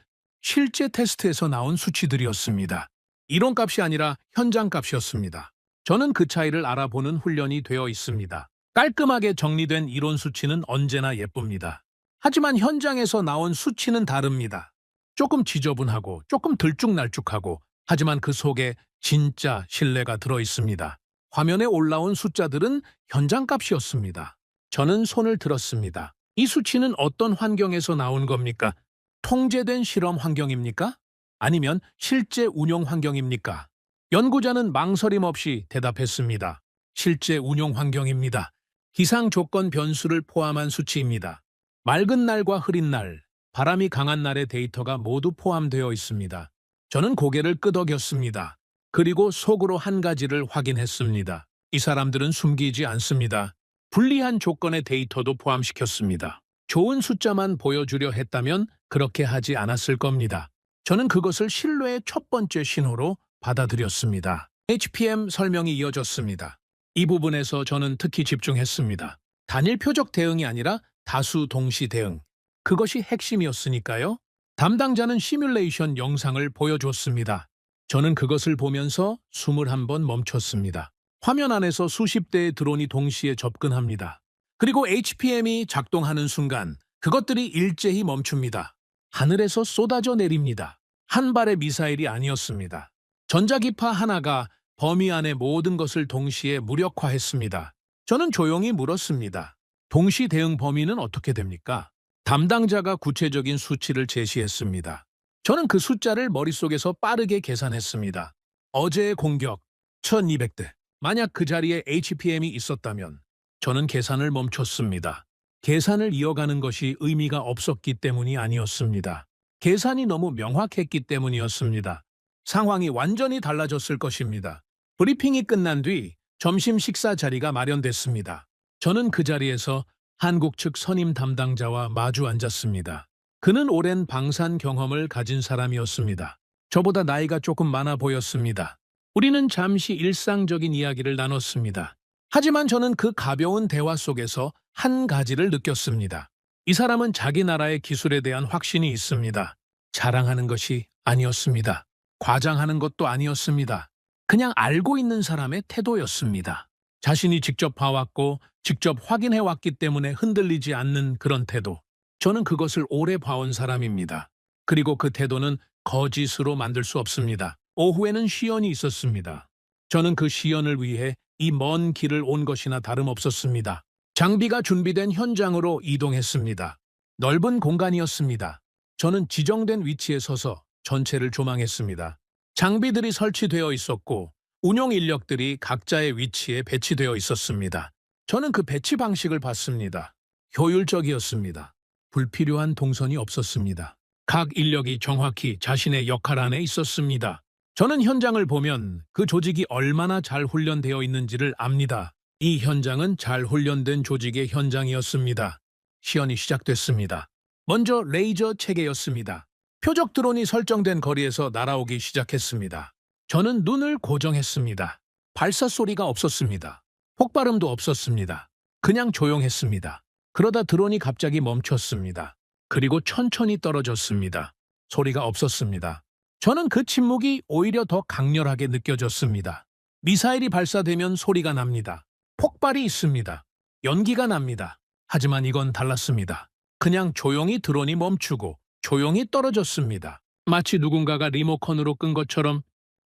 실제 테스트에서 나온 수치들이었습니다. 이론값이 아니라 현장값이었습니다. 저는 그 차이를 알아보는 훈련이 되어 있습니다. 깔끔하게 정리된 이론 수치는 언제나 예쁩니다. 하지만 현장에서 나온 수치는 다릅니다. 조금 지저분하고 조금 들쭉날쭉하고, 하지만 그 속에 진짜 신뢰가 들어 있습니다. 화면에 올라온 숫자들은 현장값이었습니다. 저는 손을 들었습니다. 이 수치는 어떤 환경에서 나온 겁니까? 통제된 실험 환경입니까? 아니면 실제 운용 환경입니까? 연구자는 망설임 없이 대답했습니다. 실제 운용 환경입니다. 기상 조건 변수를 포함한 수치입니다. 맑은 날과 흐린 날, 바람이 강한 날의 데이터가 모두 포함되어 있습니다. 저는 고개를 끄덕였습니다. 그리고 속으로 한 가지를 확인했습니다. 이 사람들은 숨기지 않습니다. 불리한 조건의 데이터도 포함시켰습니다. 좋은 숫자만 보여주려 했다면 그렇게 하지 않았을 겁니다. 저는 그것을 신뢰의 첫 번째 신호로 받아들였습니다. HPM 설명이 이어졌습니다. 이 부분에서 저는 특히 집중했습니다. 단일 표적 대응이 아니라 다수 동시 대응. 그것이 핵심이었으니까요. 담당자는 시뮬레이션 영상을 보여줬습니다. 저는 그것을 보면서 숨을 한번 멈췄습니다. 화면 안에서 수십 대의 드론이 동시에 접근합니다. 그리고 HPM이 작동하는 순간 그것들이 일제히 멈춥니다. 하늘에서 쏟아져 내립니다. 한 발의 미사일이 아니었습니다. 전자기파 하나가 범위 안의 모든 것을 동시에 무력화했습니다. 저는 조용히 물었습니다. 동시 대응 범위는 어떻게 됩니까? 담당자가 구체적인 수치를 제시했습니다. 저는 그 숫자를 머릿속에서 빠르게 계산했습니다. 어제의 공격 1200대. 만약 그 자리에 HPM이 있었다면 저는 계산을 멈췄습니다. 계산을 이어가는 것이 의미가 없었기 때문이 아니었습니다. 계산이 너무 명확했기 때문이었습니다. 상황이 완전히 달라졌을 것입니다. 브리핑이 끝난 뒤 점심 식사 자리가 마련됐습니다. 저는 그 자리에서 한국 측 선임 담당자와 마주 앉았습니다. 그는 오랜 방산 경험을 가진 사람이었습니다. 저보다 나이가 조금 많아 보였습니다. 우리는 잠시 일상적인 이야기를 나눴습니다. 하지만 저는 그 가벼운 대화 속에서 한 가지를 느꼈습니다. 이 사람은 자기 나라의 기술에 대한 확신이 있습니다. 자랑하는 것이 아니었습니다. 과장하는 것도 아니었습니다. 그냥 알고 있는 사람의 태도였습니다. 자신이 직접 봐왔고 직접 확인해왔기 때문에 흔들리지 않는 그런 태도. 저는 그것을 오래 봐온 사람입니다. 그리고 그 태도는 거짓으로 만들 수 없습니다. 오후에는 시연이 있었습니다. 저는 그 시연을 위해 이 먼 길을 온 것이나 다름없었습니다. 장비가 준비된 현장으로 이동했습니다. 넓은 공간이었습니다. 저는 지정된 위치에 서서 전체를 조망했습니다. 장비들이 설치되어 있었고 운용 인력들이 각자의 위치에 배치되어 있었습니다. 저는 그 배치 방식을 봤습니다. 효율적이었습니다. 불필요한 동선이 없었습니다. 각 인력이 정확히 자신의 역할 안에 있었습니다. 저는 현장을 보면 그 조직이 얼마나 잘 훈련되어 있는지를 압니다. 이 현장은 잘 훈련된 조직의 현장이었습니다. 시연이 시작됐습니다. 먼저 레이저 체계였습니다. 표적 드론이 설정된 거리에서 날아오기 시작했습니다. 저는 눈을 고정했습니다. 발사 소리가 없었습니다. 폭발음도 없었습니다. 그냥 조용했습니다. 그러다 드론이 갑자기 멈췄습니다. 그리고 천천히 떨어졌습니다. 소리가 없었습니다. 저는 그 침묵이 오히려 더 강렬하게 느껴졌습니다. 미사일이 발사되면 소리가 납니다. 폭발이 있습니다. 연기가 납니다. 하지만 이건 달랐습니다. 그냥 조용히 드론이 멈추고 조용히 떨어졌습니다. 마치 누군가가 리모컨으로 끈 것처럼.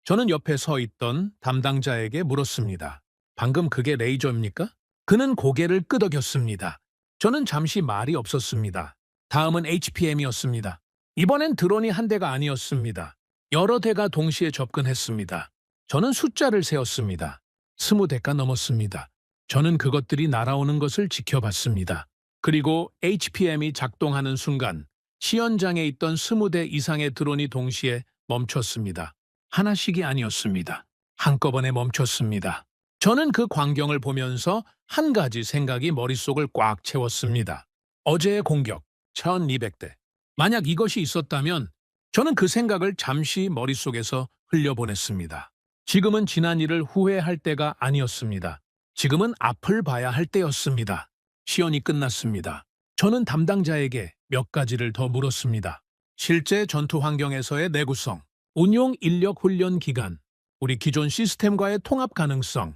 저는 옆에 서 있던 담당자에게 물었습니다. 방금 그게 레이저입니까? 그는 고개를 끄덕였습니다. 저는 잠시 말이 없었습니다. 다음은 HPM이었습니다. 이번엔 드론이 한 대가 아니었습니다. 여러 대가 동시에 접근했습니다. 저는 숫자를 세었습니다. 20대가 넘었습니다. 저는 그것들이 날아오는 것을 지켜봤습니다. 그리고 HPM이 작동하는 순간 시연장에 있던 20대 이상의 드론이 동시에 멈췄습니다. 하나씩이 아니었습니다. 한꺼번에 멈췄습니다. 저는 그 광경을 보면서 한 가지 생각이 머릿속을 꽉 채웠습니다. 어제의 공격, 1200대. 만약 이것이 있었다면 저는 그 생각을 잠시 머릿속에서 흘려보냈습니다. 지금은 지난 일을 후회할 때가 아니었습니다. 지금은 앞을 봐야 할 때였습니다. 시연이 끝났습니다. 저는 담당자에게 몇 가지를 더 물었습니다. 실제 전투 환경에서의 내구성, 운용 인력 훈련 기간, 우리 기존 시스템과의 통합 가능성.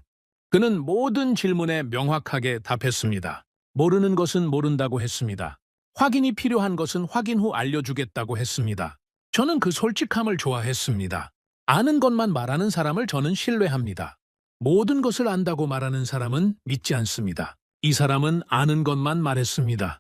그는 모든 질문에 명확하게 답했습니다. 모르는 것은 모른다고 했습니다. 확인이 필요한 것은 확인 후 알려주겠다고 했습니다. 저는 그 솔직함을 좋아했습니다. 아는 것만 말하는 사람을 저는 신뢰합니다. 모든 것을 안다고 말하는 사람은 믿지 않습니다. 이 사람은 아는 것만 말했습니다.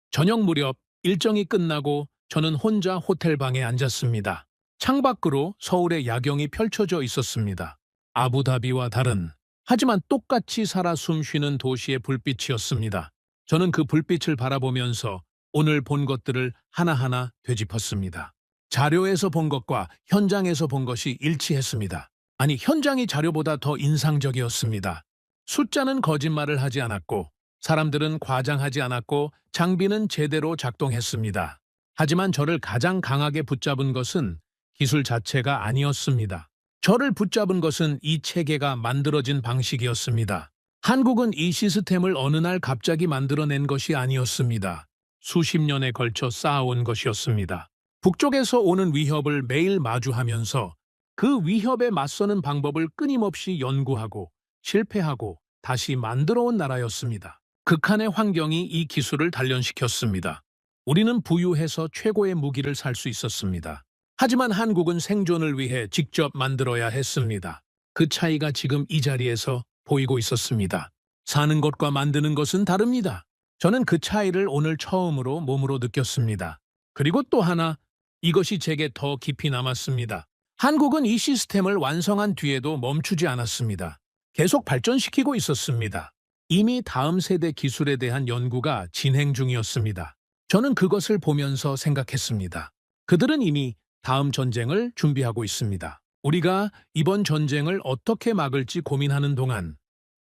저녁 무렵 일정이 끝나고 저는 혼자 호텔방에 앉았습니다. 창밖으로 서울의 야경이 펼쳐져 있었습니다. 아부다비와 다른, 하지만 똑같이 살아 숨쉬는 도시의 불빛이었습니다. 저는 그 불빛을 바라보면서 오늘 본 것들을 하나하나 되짚었습니다. 자료에서 본 것과 현장에서 본 것이 일치했습니다. 아니, 현장이 자료보다 더 인상적이었습니다. 숫자는 거짓말을 하지 않았고, 사람들은 과장하지 않았고, 장비는 제대로 작동했습니다. 하지만 저를 가장 강하게 붙잡은 것은 기술 자체가 아니었습니다. 저를 붙잡은 것은 이 체계가 만들어진 방식이었습니다. 한국은 이 시스템을 어느 날 갑자기 만들어낸 것이 아니었습니다. 수십 년에 걸쳐 쌓아온 것이었습니다. 북쪽에서 오는 위협을 매일 마주하면서 그 위협에 맞서는 방법을 끊임없이 연구하고 실패하고 다시 만들어온 나라였습니다. 극한의 환경이 이 기술을 단련시켰습니다. 우리는 부유해서 최고의 무기를 살 수 있었습니다. 하지만 한국은 생존을 위해 직접 만들어야 했습니다. 그 차이가 지금 이 자리에서 보이고 있었습니다. 사는 것과 만드는 것은 다릅니다. 저는 그 차이를 오늘 처음으로 몸으로 느꼈습니다. 그리고 또 하나, 이것이 제게 더 깊이 남았습니다. 한국은 이 시스템을 완성한 뒤에도 멈추지 않았습니다. 계속 발전시키고 있었습니다. 이미 다음 세대 기술에 대한 연구가 진행 중이었습니다. 저는 그것을 보면서 생각했습니다. 그들은 이미 다음 전쟁을 준비하고 있습니다. 우리가 이번 전쟁을 어떻게 막을지 고민하는 동안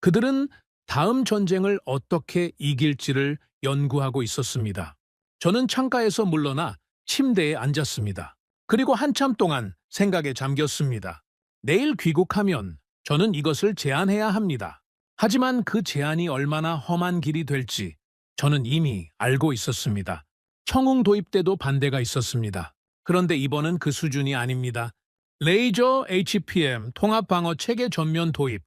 그들은 다음 전쟁을 어떻게 이길지를 연구하고 있었습니다. 저는 창가에서 물러나 침대에 앉았습니다. 그리고 한참 동안 생각에 잠겼습니다. 내일 귀국하면 저는 이것을 제안해야 합니다. 하지만 그 제안이 얼마나 험한 길이 될지 저는 이미 알고 있었습니다. 청웅 도입 때도 반대가 있었습니다. 그런데 이번은 그 수준이 아닙니다. 레이저 HPM 통합방어 체계 전면 도입.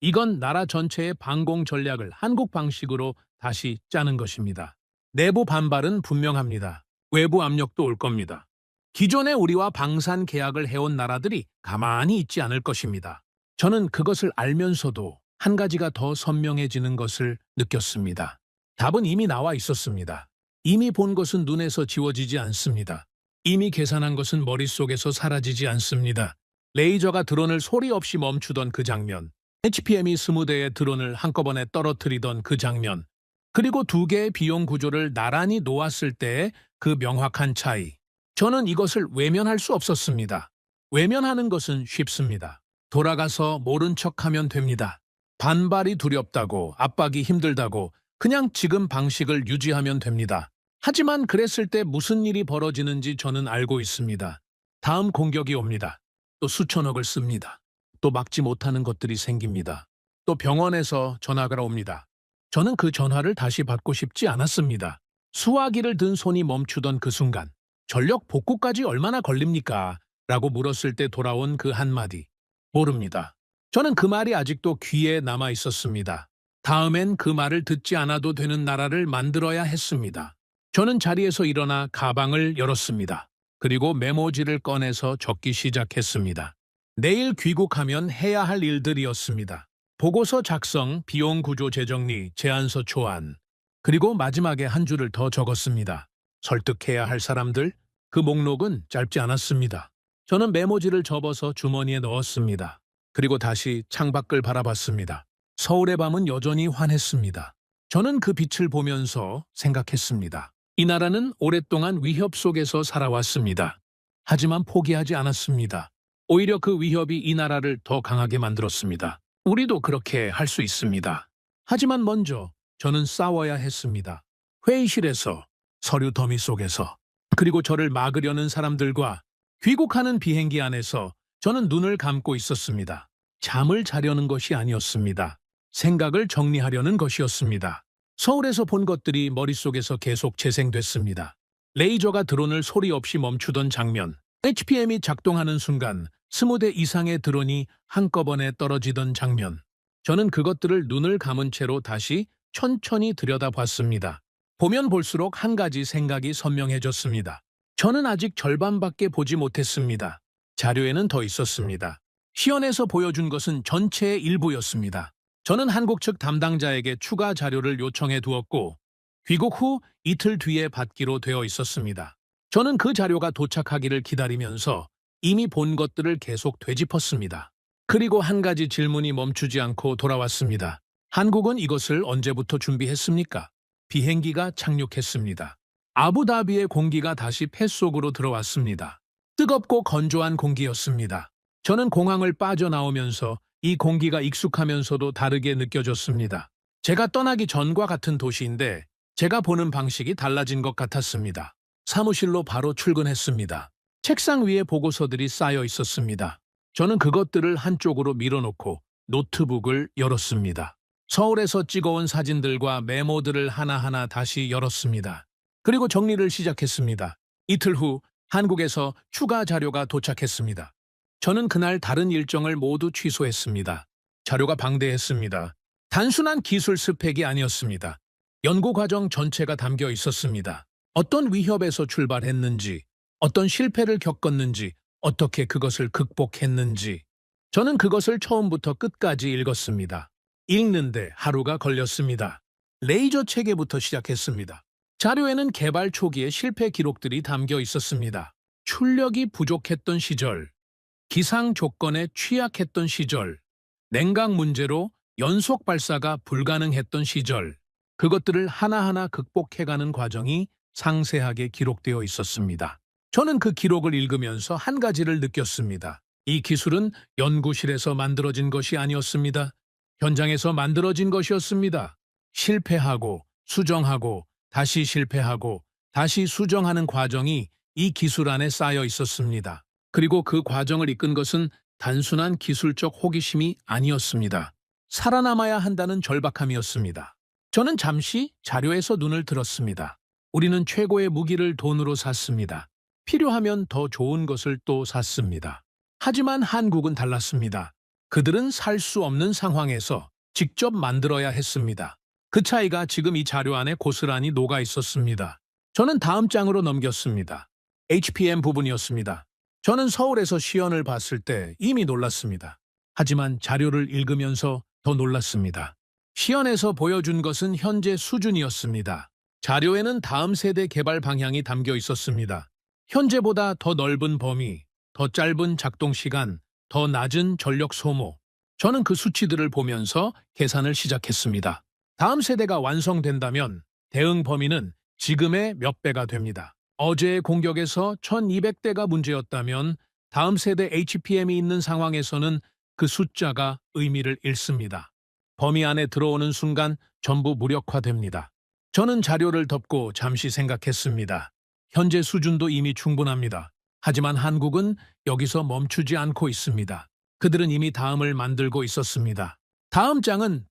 이건 나라 전체의 방공 전략을 한국 방식으로 다시 짜는 것입니다. 내부 반발은 분명합니다. 외부 압력도 올 겁니다. 기존에 우리와 방산 계약을 해온 나라들이 가만히 있지 않을 것입니다. 저는 그것을 알면서도 한 가지가 더 선명해지는 것을 느꼈습니다. 답은 이미 나와 있었습니다. 이미 본 것은 눈에서 지워지지 않습니다. 이미 계산한 것은 머릿속에서 사라지지 않습니다. 레이저가 드론을 소리 없이 멈추던 그 장면, HPM이 20대의 드론을 한꺼번에 떨어뜨리던 그 장면, 그리고 두 개의 비용 구조를 나란히 놓았을 때의 그 명확한 차이. 저는 이것을 외면할 수 없었습니다. 외면하는 것은 쉽습니다. 돌아가서 모른 척하면 됩니다. 반발이 두렵다고, 압박이 힘들다고 그냥 지금 방식을 유지하면 됩니다. 하지만 그랬을 때 무슨 일이 벌어지는지 저는 알고 있습니다. 다음 공격이 옵니다. 또 수천억을 씁니다. 또 막지 못하는 것들이 생깁니다. 또 병원에서 전화가 옵니다. 저는 그 전화를 다시 받고 싶지 않았습니다. 수화기를 든 손이 멈추던 그 순간, 전력 복구까지 얼마나 걸립니까? 라고 물었을 때 돌아온 그 한마디. 모릅니다. 저는 그 말이 아직도 귀에 남아 있었습니다. 다음엔 그 말을 듣지 않아도 되는 나라를 만들어야 했습니다. 저는 자리에서 일어나 가방을 열었습니다. 그리고 메모지를 꺼내서 적기 시작했습니다. 내일 귀국하면 해야 할 일들이었습니다. 보고서 작성, 비용 구조 재정리, 제안서 초안, 그리고 마지막에 한 줄을 더 적었습니다. 설득해야 할 사람들, 그 목록은 짧지 않았습니다. 저는 메모지를 접어서 주머니에 넣었습니다. 그리고 다시 창밖을 바라봤습니다. 서울의 밤은 여전히 환했습니다. 저는 그 빛을 보면서 생각했습니다. 이 나라는 오랫동안 위협 속에서 살아왔습니다. 하지만 포기하지 않았습니다. 오히려 그 위협이 이 나라를 더 강하게 만들었습니다. 우리도 그렇게 할 수 있습니다. 하지만 먼저 저는 싸워야 했습니다. 회의실에서, 서류 더미 속에서, 그리고 저를 막으려는 사람들과 귀국하는 비행기 안에서 저는 눈을 감고 있었습니다. 잠을 자려는 것이 아니었습니다. 생각을 정리하려는 것이었습니다. 서울에서 본 것들이 머릿속에서 계속 재생됐습니다. 레이저가 드론을 소리 없이 멈추던 장면, HPM이 작동하는 순간 20대 이상의 드론이 한꺼번에 떨어지던 장면. 저는 그것들을 눈을 감은 채로 다시 천천히 들여다봤습니다. 보면 볼수록 한 가지 생각이 선명해졌습니다. 저는 아직 절반밖에 보지 못했습니다. 자료에는 더 있었습니다. 시연에서 보여준 것은 전체의 일부였습니다. 저는 한국 측 담당자에게 추가 자료를 요청해 두었고 귀국 후 이틀 뒤에 받기로 되어 있었습니다. 저는 그 자료가 도착하기를 기다리면서 이미 본 것들을 계속 되짚었습니다. 그리고 한 가지 질문이 멈추지 않고 돌아왔습니다. 한국은 이것을 언제부터 준비했습니까? 비행기가 착륙했습니다. 아부다비의 공기가 다시 폐 속으로 들어왔습니다. 뜨겁고 건조한 공기였습니다. 저는 공항을 빠져나오면서 이 공기가 익숙하면서도 다르게 느껴졌습니다. 제가 떠나기 전과 같은 도시인데 제가 보는 방식이 달라진 것 같았습니다. 사무실로 바로 출근했습니다. 책상 위에 보고서들이 쌓여 있었습니다. 저는 그것들을 한쪽으로 밀어놓고 노트북을 열었습니다. 서울에서 찍어온 사진들과 메모들을 하나하나 다시 열었습니다. 그리고 정리를 시작했습니다. 이틀 후 한국에서 추가 자료가 도착했습니다. 저는 그날 다른 일정을 모두 취소했습니다. 자료가 방대했습니다. 단순한 기술 스펙이 아니었습니다. 연구 과정 전체가 담겨 있었습니다. 어떤 위협에서 출발했는지, 어떤 실패를 겪었는지, 어떻게 그것을 극복했는지. 저는 그것을 처음부터 끝까지 읽었습니다. 읽는데 하루가 걸렸습니다. 레이저 체계부터 시작했습니다. 자료에는 개발 초기의 실패 기록들이 담겨 있었습니다. 출력이 부족했던 시절, 기상 조건에 취약했던 시절, 냉각 문제로 연속 발사가 불가능했던 시절, 그것들을 하나하나 극복해가는 과정이 상세하게 기록되어 있었습니다. 저는 그 기록을 읽으면서 한 가지를 느꼈습니다. 이 기술은 연구실에서 만들어진 것이 아니었습니다. 현장에서 만들어진 것이었습니다. 실패하고 수정하고 다시 실패하고 다시 수정하는 과정이 이 기술 안에 쌓여 있었습니다. 그리고 그 과정을 이끈 것은 단순한 기술적 호기심이 아니었습니다. 살아남아야 한다는 절박함이었습니다. 저는 잠시 자료에서 눈을 들었습니다. 우리는 최고의 무기를 돈으로 샀습니다. 필요하면 더 좋은 것을 또 샀습니다. 하지만 한국은 달랐습니다. 그들은 살 수 없는 상황에서 직접 만들어야 했습니다. 그 차이가 지금 이 자료 안에 고스란히 녹아 있었습니다. 저는 다음 장으로 넘겼습니다. HPM 부분이었습니다. 저는 서울에서 시연을 봤을 때 이미 놀랐습니다. 하지만 자료를 읽으면서 더 놀랐습니다. 시연에서 보여준 것은 현재 수준이었습니다. 자료에는 다음 세대 개발 방향이 담겨 있었습니다. 현재보다 더 넓은 범위, 더 짧은 작동 시간, 더 낮은 전력 소모. 저는 그 수치들을 보면서 계산을 시작했습니다. 다음 세대가 완성된다면 대응 범위는 지금의 몇 배가 됩니다. 어제의 공격에서 1200대가 문제였다면 다음 세대 HPM이 있는 상황에서는 그 숫자가 의미를 잃습니다. 범위 안에 들어오는 순간 전부 무력화됩니다. 저는 자료를 덮고 잠시 생각했습니다. 현재 수준도 이미 충분합니다. 하지만 한국은 여기서 멈추지 않고 있습니다. 그들은 이미 다음을 만들고 있었습니다. 다음 장은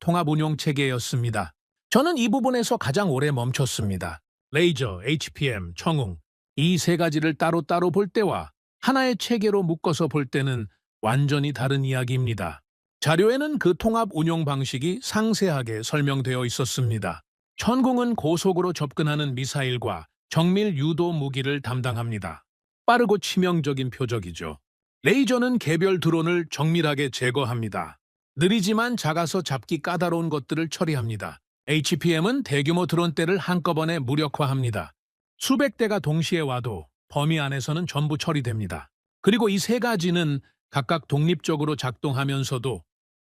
통합운용체계였습니다. 저는 이 부분에서 가장 오래 멈췄습니다. 레이저, HPM, 청웅, 이 세 가지를 따로따로 볼 때와 하나의 체계로 묶어서 볼 때는 완전히 다른 이야기입니다. 자료에는 그 통합 운용 방식이 상세하게 설명되어 있었습니다. 천궁은 고속으로 접근하는 미사일과 정밀 유도 무기를 담당합니다. 빠르고 치명적인 표적이죠. 레이저는 개별 드론을 정밀하게 제거합니다. 느리지만 작아서 잡기 까다로운 것들을 처리합니다. HPM은 대규모 드론대를 한꺼번에 무력화합니다. 수백 대가 동시에 와도 범위 안에서는 전부 처리됩니다. 그리고 이 세 가지는 각각 독립적으로 작동하면서도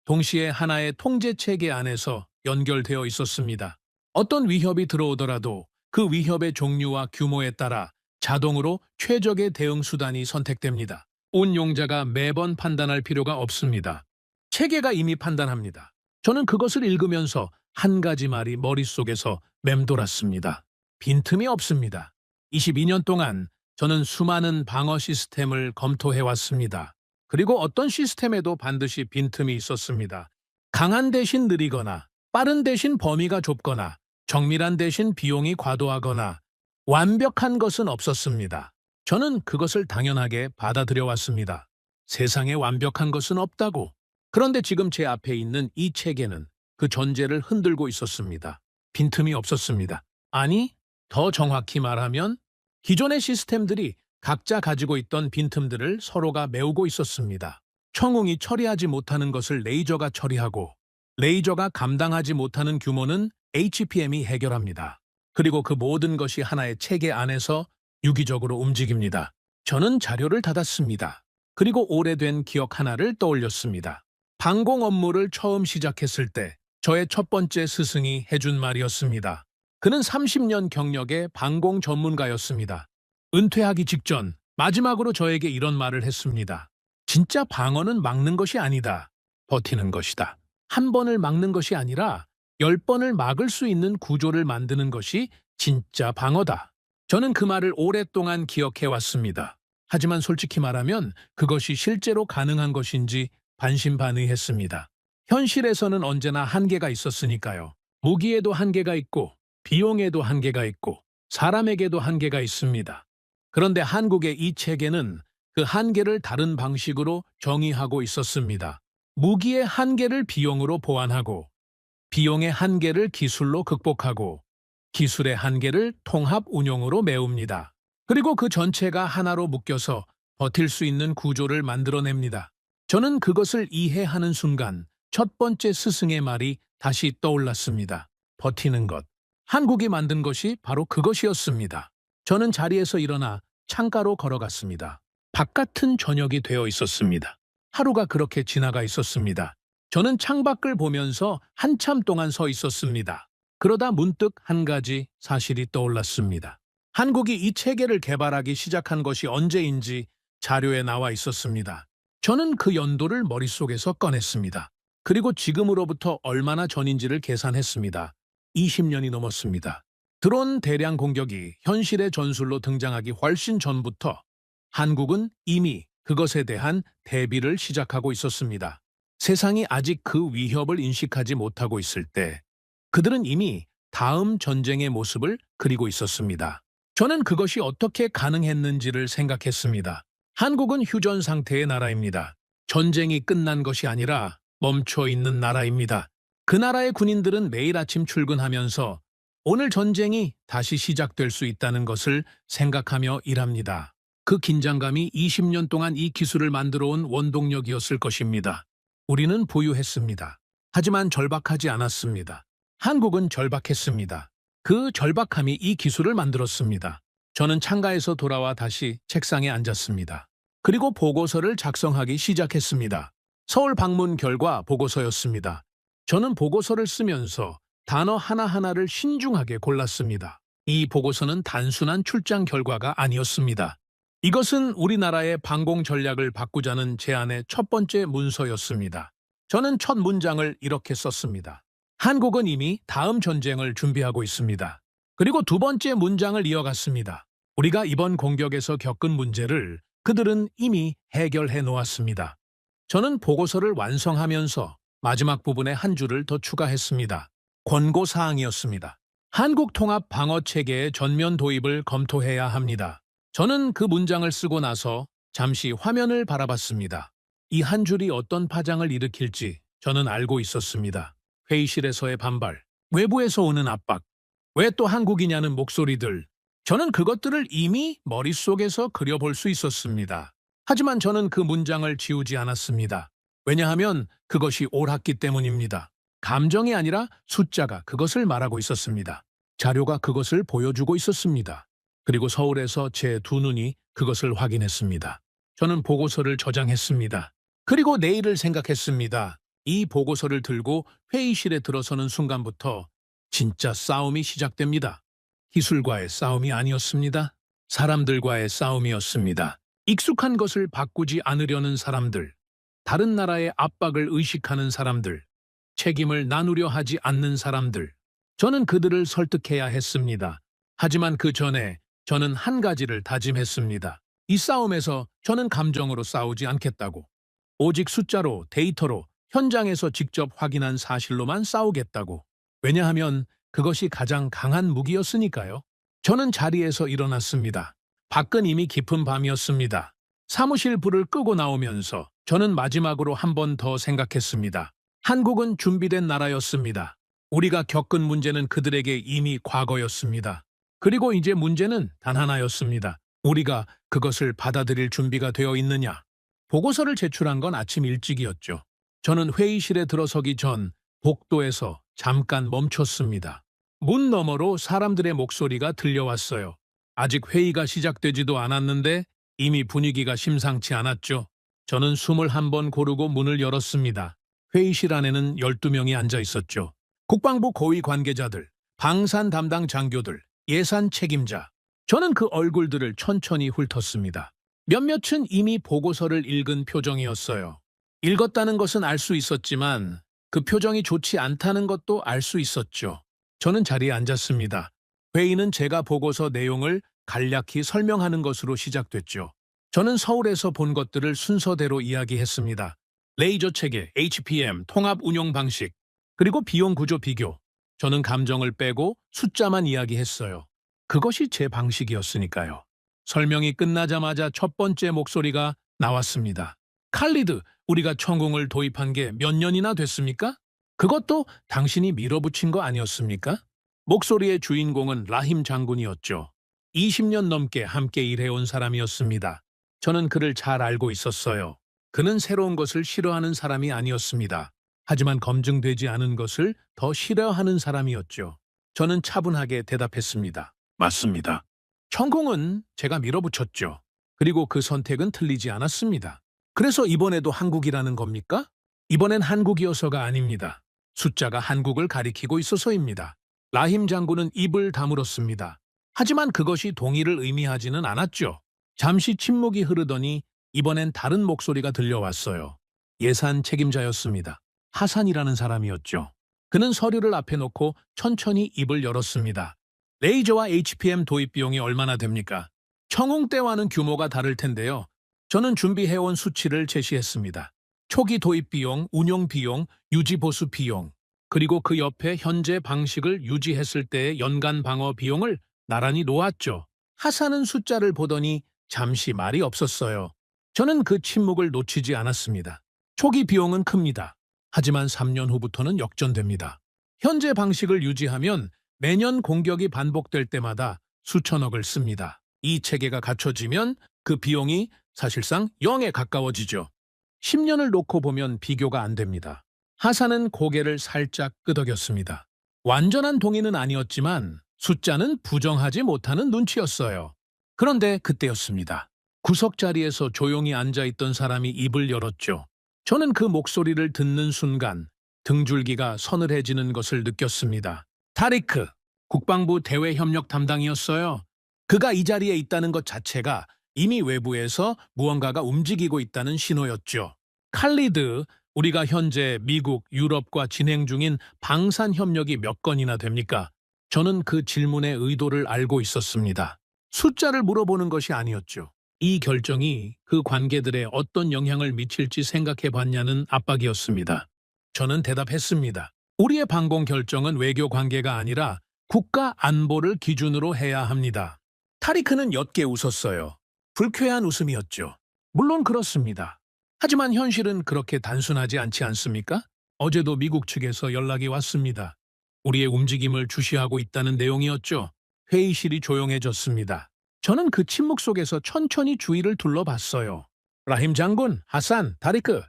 동시에 하나의 통제 체계 안에서 연결되어 있었습니다. 어떤 위협이 들어오더라도 그 위협의 종류와 규모에 따라 자동으로 최적의 대응 수단이 선택됩니다. 운용자가 매번 판단할 필요가 없습니다. 체계가 이미 판단합니다. 저는 그것을 읽으면서 한 가지 말이 머릿속에서 맴돌았습니다. 빈틈이 없습니다. 22년 동안 저는 수많은 방어 시스템을 검토해왔습니다. 그리고 어떤 시스템에도 반드시 빈틈이 있었습니다. 강한 대신 느리거나 빠른 대신 범위가 좁거나 정밀한 대신 비용이 과도하거나 완벽한 것은 없었습니다. 저는 그것을 당연하게 받아들여왔습니다. 세상에 완벽한 것은 없다고. 그런데 지금 제 앞에 있는 이 체계는 그 전제를 흔들고 있었습니다. 빈틈이 없었습니다. 아니, 더 정확히 말하면 기존의 시스템들이 각자 가지고 있던 빈틈들을 서로가 메우고 있었습니다. 청웅이 처리하지 못하는 것을 레이저가 처리하고 레이저가 감당하지 못하는 규모는 HPM이 해결합니다. 그리고 그 모든 것이 하나의 체계 안에서 유기적으로 움직입니다. 저는 자료를 닫았습니다. 그리고 오래된 기억 하나를 떠올렸습니다. 방공 업무를 처음 시작했을 때 저의 첫 번째 스승이 해준 말이었습니다. 그는 30년 경력의 방공 전문가였습니다. 은퇴하기 직전 마지막으로 저에게 이런 말을 했습니다. 진짜 방어는 막는 것이 아니다. 버티는 것이다. 한 번을 막는 것이 아니라 10번을 막을 수 있는 구조를 만드는 것이 진짜 방어다. 저는 그 말을 오랫동안 기억해왔습니다. 하지만 솔직히 말하면 그것이 실제로 가능한 것인지 반신반의했습니다. 현실에서는 언제나 한계가 있었으니까요. 무기에도 한계가 있고 비용에도 한계가 있고 사람에게도 한계가 있습니다. 그런데 한국의 이 체계는 그 한계를 다른 방식으로 정의하고 있었습니다. 무기의 한계를 비용으로 보완하고 비용의 한계를 기술로 극복하고 기술의 한계를 통합 운용으로 메웁니다. 그리고 그 전체가 하나로 묶여서 버틸 수 있는 구조를 만들어냅니다. 저는 그것을 이해하는 순간 첫 번째 스승의 말이 다시 떠올랐습니다. 버티는 것. 한국이 만든 것이 바로 그것이었습니다. 저는 자리에서 일어나 창가로 걸어갔습니다. 바깥은 저녁이 되어 있었습니다. 하루가 그렇게 지나가 있었습니다. 저는 창밖을 보면서 한참 동안 서 있었습니다. 그러다 문득 한 가지 사실이 떠올랐습니다. 한국이 이 체계를 개발하기 시작한 것이 언제인지 자료에 나와 있었습니다. 저는 그 연도를 머릿속에서 꺼냈습니다. 그리고 지금으로부터 얼마나 전인지를 계산했습니다. 20년이 넘었습니다. 드론 대량 공격이 현실의 전술로 등장하기 훨씬 전부터 한국은 이미 그것에 대한 대비를 시작하고 있었습니다. 세상이 아직 그 위협을 인식하지 못하고 있을 때 그들은 이미 다음 전쟁의 모습을 그리고 있었습니다. 저는 그것이 어떻게 가능했는지를 생각했습니다. 한국은 휴전 상태의 나라입니다. 전쟁이 끝난 것이 아니라 멈춰 있는 나라입니다. 그 나라의 군인들은 매일 아침 출근하면서 오늘 전쟁이 다시 시작될 수 있다는 것을 생각하며 일합니다. 그 긴장감이 20년 동안 이 기술을 만들어 온 원동력이었을 것입니다. 우리는 보유했습니다. 하지만 절박하지 않았습니다. 한국은 절박했습니다. 그 절박함이 이 기술을 만들었습니다. 저는 창가에서 돌아와 다시 책상에 앉았습니다. 그리고 보고서를 작성하기 시작했습니다. 서울 방문 결과 보고서였습니다. 저는 보고서를 쓰면서 단어 하나하나를 신중하게 골랐습니다. 이 보고서는 단순한 출장 결과가 아니었습니다. 이것은 우리나라의 방공 전략을 바꾸자는 제안의 첫 번째 문서였습니다. 저는 첫 문장을 이렇게 썼습니다. 한국은 이미 다음 전쟁을 준비하고 있습니다. 그리고 두 번째 문장을 이어갔습니다. 우리가 이번 공격에서 겪은 문제를 그들은 이미 해결해 놓았습니다. 저는 보고서를 완성하면서 마지막 부분에 한 줄을 더 추가했습니다. 권고사항이었습니다. 한국 통합 방어 체계의 전면 도입을 검토해야 합니다. 저는 그 문장을 쓰고 나서 잠시 화면을 바라봤습니다. 이 한 줄이 어떤 파장을 일으킬지 저는 알고 있었습니다. 회의실에서의 반발, 외부에서 오는 압박, 왜 또 한국이냐는 목소리들. 저는 그것들을 이미 머릿속에서 그려볼 수 있었습니다. 하지만 저는 그 문장을 지우지 않았습니다. 왜냐하면 그것이 옳았기 때문입니다. 감정이 아니라 숫자가 그것을 말하고 있었습니다. 자료가 그것을 보여주고 있었습니다. 그리고 서울에서 제 두 눈이 그것을 확인했습니다. 저는 보고서를 저장했습니다. 그리고 내일을 생각했습니다. 이 보고서를 들고 회의실에 들어서는 순간부터 진짜 싸움이 시작됩니다. 기술과의 싸움이 아니었습니다. 사람들과의 싸움이었습니다. 익숙한 것을 바꾸지 않으려는 사람들, 다른 나라의 압박을 의식하는 사람들, 책임을 나누려 하지 않는 사람들. 저는 그들을 설득해야 했습니다. 하지만 그 전에 저는 한 가지를 다짐했습니다. 이 싸움에서 저는 감정으로 싸우지 않겠다고. 오직 숫자로, 데이터로, 현장에서 직접 확인한 사실로만 싸우겠다고. 왜냐하면 그것이 가장 강한 무기였으니까요. 저는 자리에서 일어났습니다. 밖은 이미 깊은 밤이었습니다. 사무실 불을 끄고 나오면서 저는 마지막으로 한 번 더 생각했습니다. 한국은 준비된 나라였습니다. 우리가 겪은 문제는 그들에게 이미 과거였습니다. 그리고 이제 문제는 단 하나였습니다. 우리가 그것을 받아들일 준비가 되어 있느냐? 보고서를 제출한 건 아침 일찍이었죠. 저는 회의실에 들어서기 전 복도에서 잠깐 멈췄습니다. 문 너머로 사람들의 목소리가 들려왔어요. 아직 회의가 시작되지도 않았는데 이미 분위기가 심상치 않았죠. 저는 숨을 한번 고르고 문을 열었습니다. 회의실 안에는 12명이 앉아 있었죠. 국방부 고위 관계자들, 방산 담당 장교들, 예산 책임자. 저는 그 얼굴들을 천천히 훑었습니다. 몇몇은 이미 보고서를 읽은 표정이었어요. 읽었다는 것은 알 수 있었지만 그 표정이 좋지 않다는 것도 알 수 있었죠. 저는 자리에 앉았습니다. 회의는 제가 보고서 내용을 간략히 설명하는 것으로 시작됐죠. 저는 서울에서 본 것들을 순서대로 이야기했습니다. 레이저 체계, HPM, 통합 운용 방식, 그리고 비용 구조 비교. 저는 감정을 빼고 숫자만 이야기했어요. 그것이 제 방식이었으니까요. 설명이 끝나자마자 첫 번째 목소리가 나왔습니다. 칼리드, 우리가 천공을 도입한 게 몇 년이나 됐습니까? 그것도 당신이 밀어붙인 거 아니었습니까? 목소리의 주인공은 라힘 장군이었죠. 20년 넘게 함께 일해온 사람이었습니다. 저는 그를 잘 알고 있었어요. 그는 새로운 것을 싫어하는 사람이 아니었습니다. 하지만 검증되지 않은 것을 더 싫어하는 사람이었죠. 저는 차분하게 대답했습니다. 맞습니다. 천공은 제가 밀어붙였죠. 그리고 그 선택은 틀리지 않았습니다. 그래서 이번에도 한국이라는 겁니까? 이번엔 한국이어서가 아닙니다. 숫자가 한국을 가리키고 있어서입니다. 라힘 장군은 입을 다물었습니다. 하지만 그것이 동의를 의미하지는 않았죠. 잠시 침묵이 흐르더니 이번엔 다른 목소리가 들려왔어요. 예산 책임자였습니다. 하산이라는 사람이었죠. 그는 서류를 앞에 놓고 천천히 입을 열었습니다. 레이저와 HPM 도입 비용이 얼마나 됩니까? 청웅 때와는 규모가 다를 텐데요. 저는 준비해온 수치를 제시했습니다. 초기 도입 비용, 운용 비용, 유지 보수 비용, 그리고 그 옆에 현재 방식을 유지했을 때의 연간 방어 비용을 나란히 놓았죠. 하산은 숫자를 보더니 잠시 말이 없었어요. 저는 그 침묵을 놓치지 않았습니다. 초기 비용은 큽니다. 하지만 3년 후부터는 역전됩니다. 현재 방식을 유지하면 매년 공격이 반복될 때마다 수천억을 씁니다. 이 체계가 갖춰지면 그 비용이 사실상 0에 가까워지죠. 10년을 놓고 보면 비교가 안 됩니다. 하산은 고개를 살짝 끄덕였습니다. 완전한 동의는 아니었지만 숫자는 부정하지 못하는 눈치였어요. 그런데 그때였습니다. 구석 자리에서 조용히 앉아있던 사람이 입을 열었죠. 저는 그 목소리를 듣는 순간 등줄기가 서늘해지는 것을 느꼈습니다. 타리크, 국방부 대외협력 담당이었어요. 그가 이 자리에 있다는 것 자체가 이미 외부에서 무언가가 움직이고 있다는 신호였죠. 칼리드, 우리가 현재 미국, 유럽과 진행 중인 방산협력이 몇 건이나 됩니까? 저는 그 질문의 의도를 알고 있었습니다. 숫자를 물어보는 것이 아니었죠. 이 결정이 그 관계들에 어떤 영향을 미칠지 생각해 봤냐는 압박이었습니다. 저는 대답했습니다. 우리의 방공 결정은 외교 관계가 아니라 국가 안보를 기준으로 해야 합니다. 타리크는 옅게 웃었어요. 불쾌한 웃음이었죠. 물론 그렇습니다. 하지만 현실은 그렇게 단순하지 않지 않습니까? 어제도 미국 측에서 연락이 왔습니다. 우리의 움직임을 주시하고 있다는 내용이었죠. 회의실이 조용해졌습니다. 저는 그 침묵 속에서 천천히 주위를 둘러봤어요. 라힘 장군, 하산, 다리크,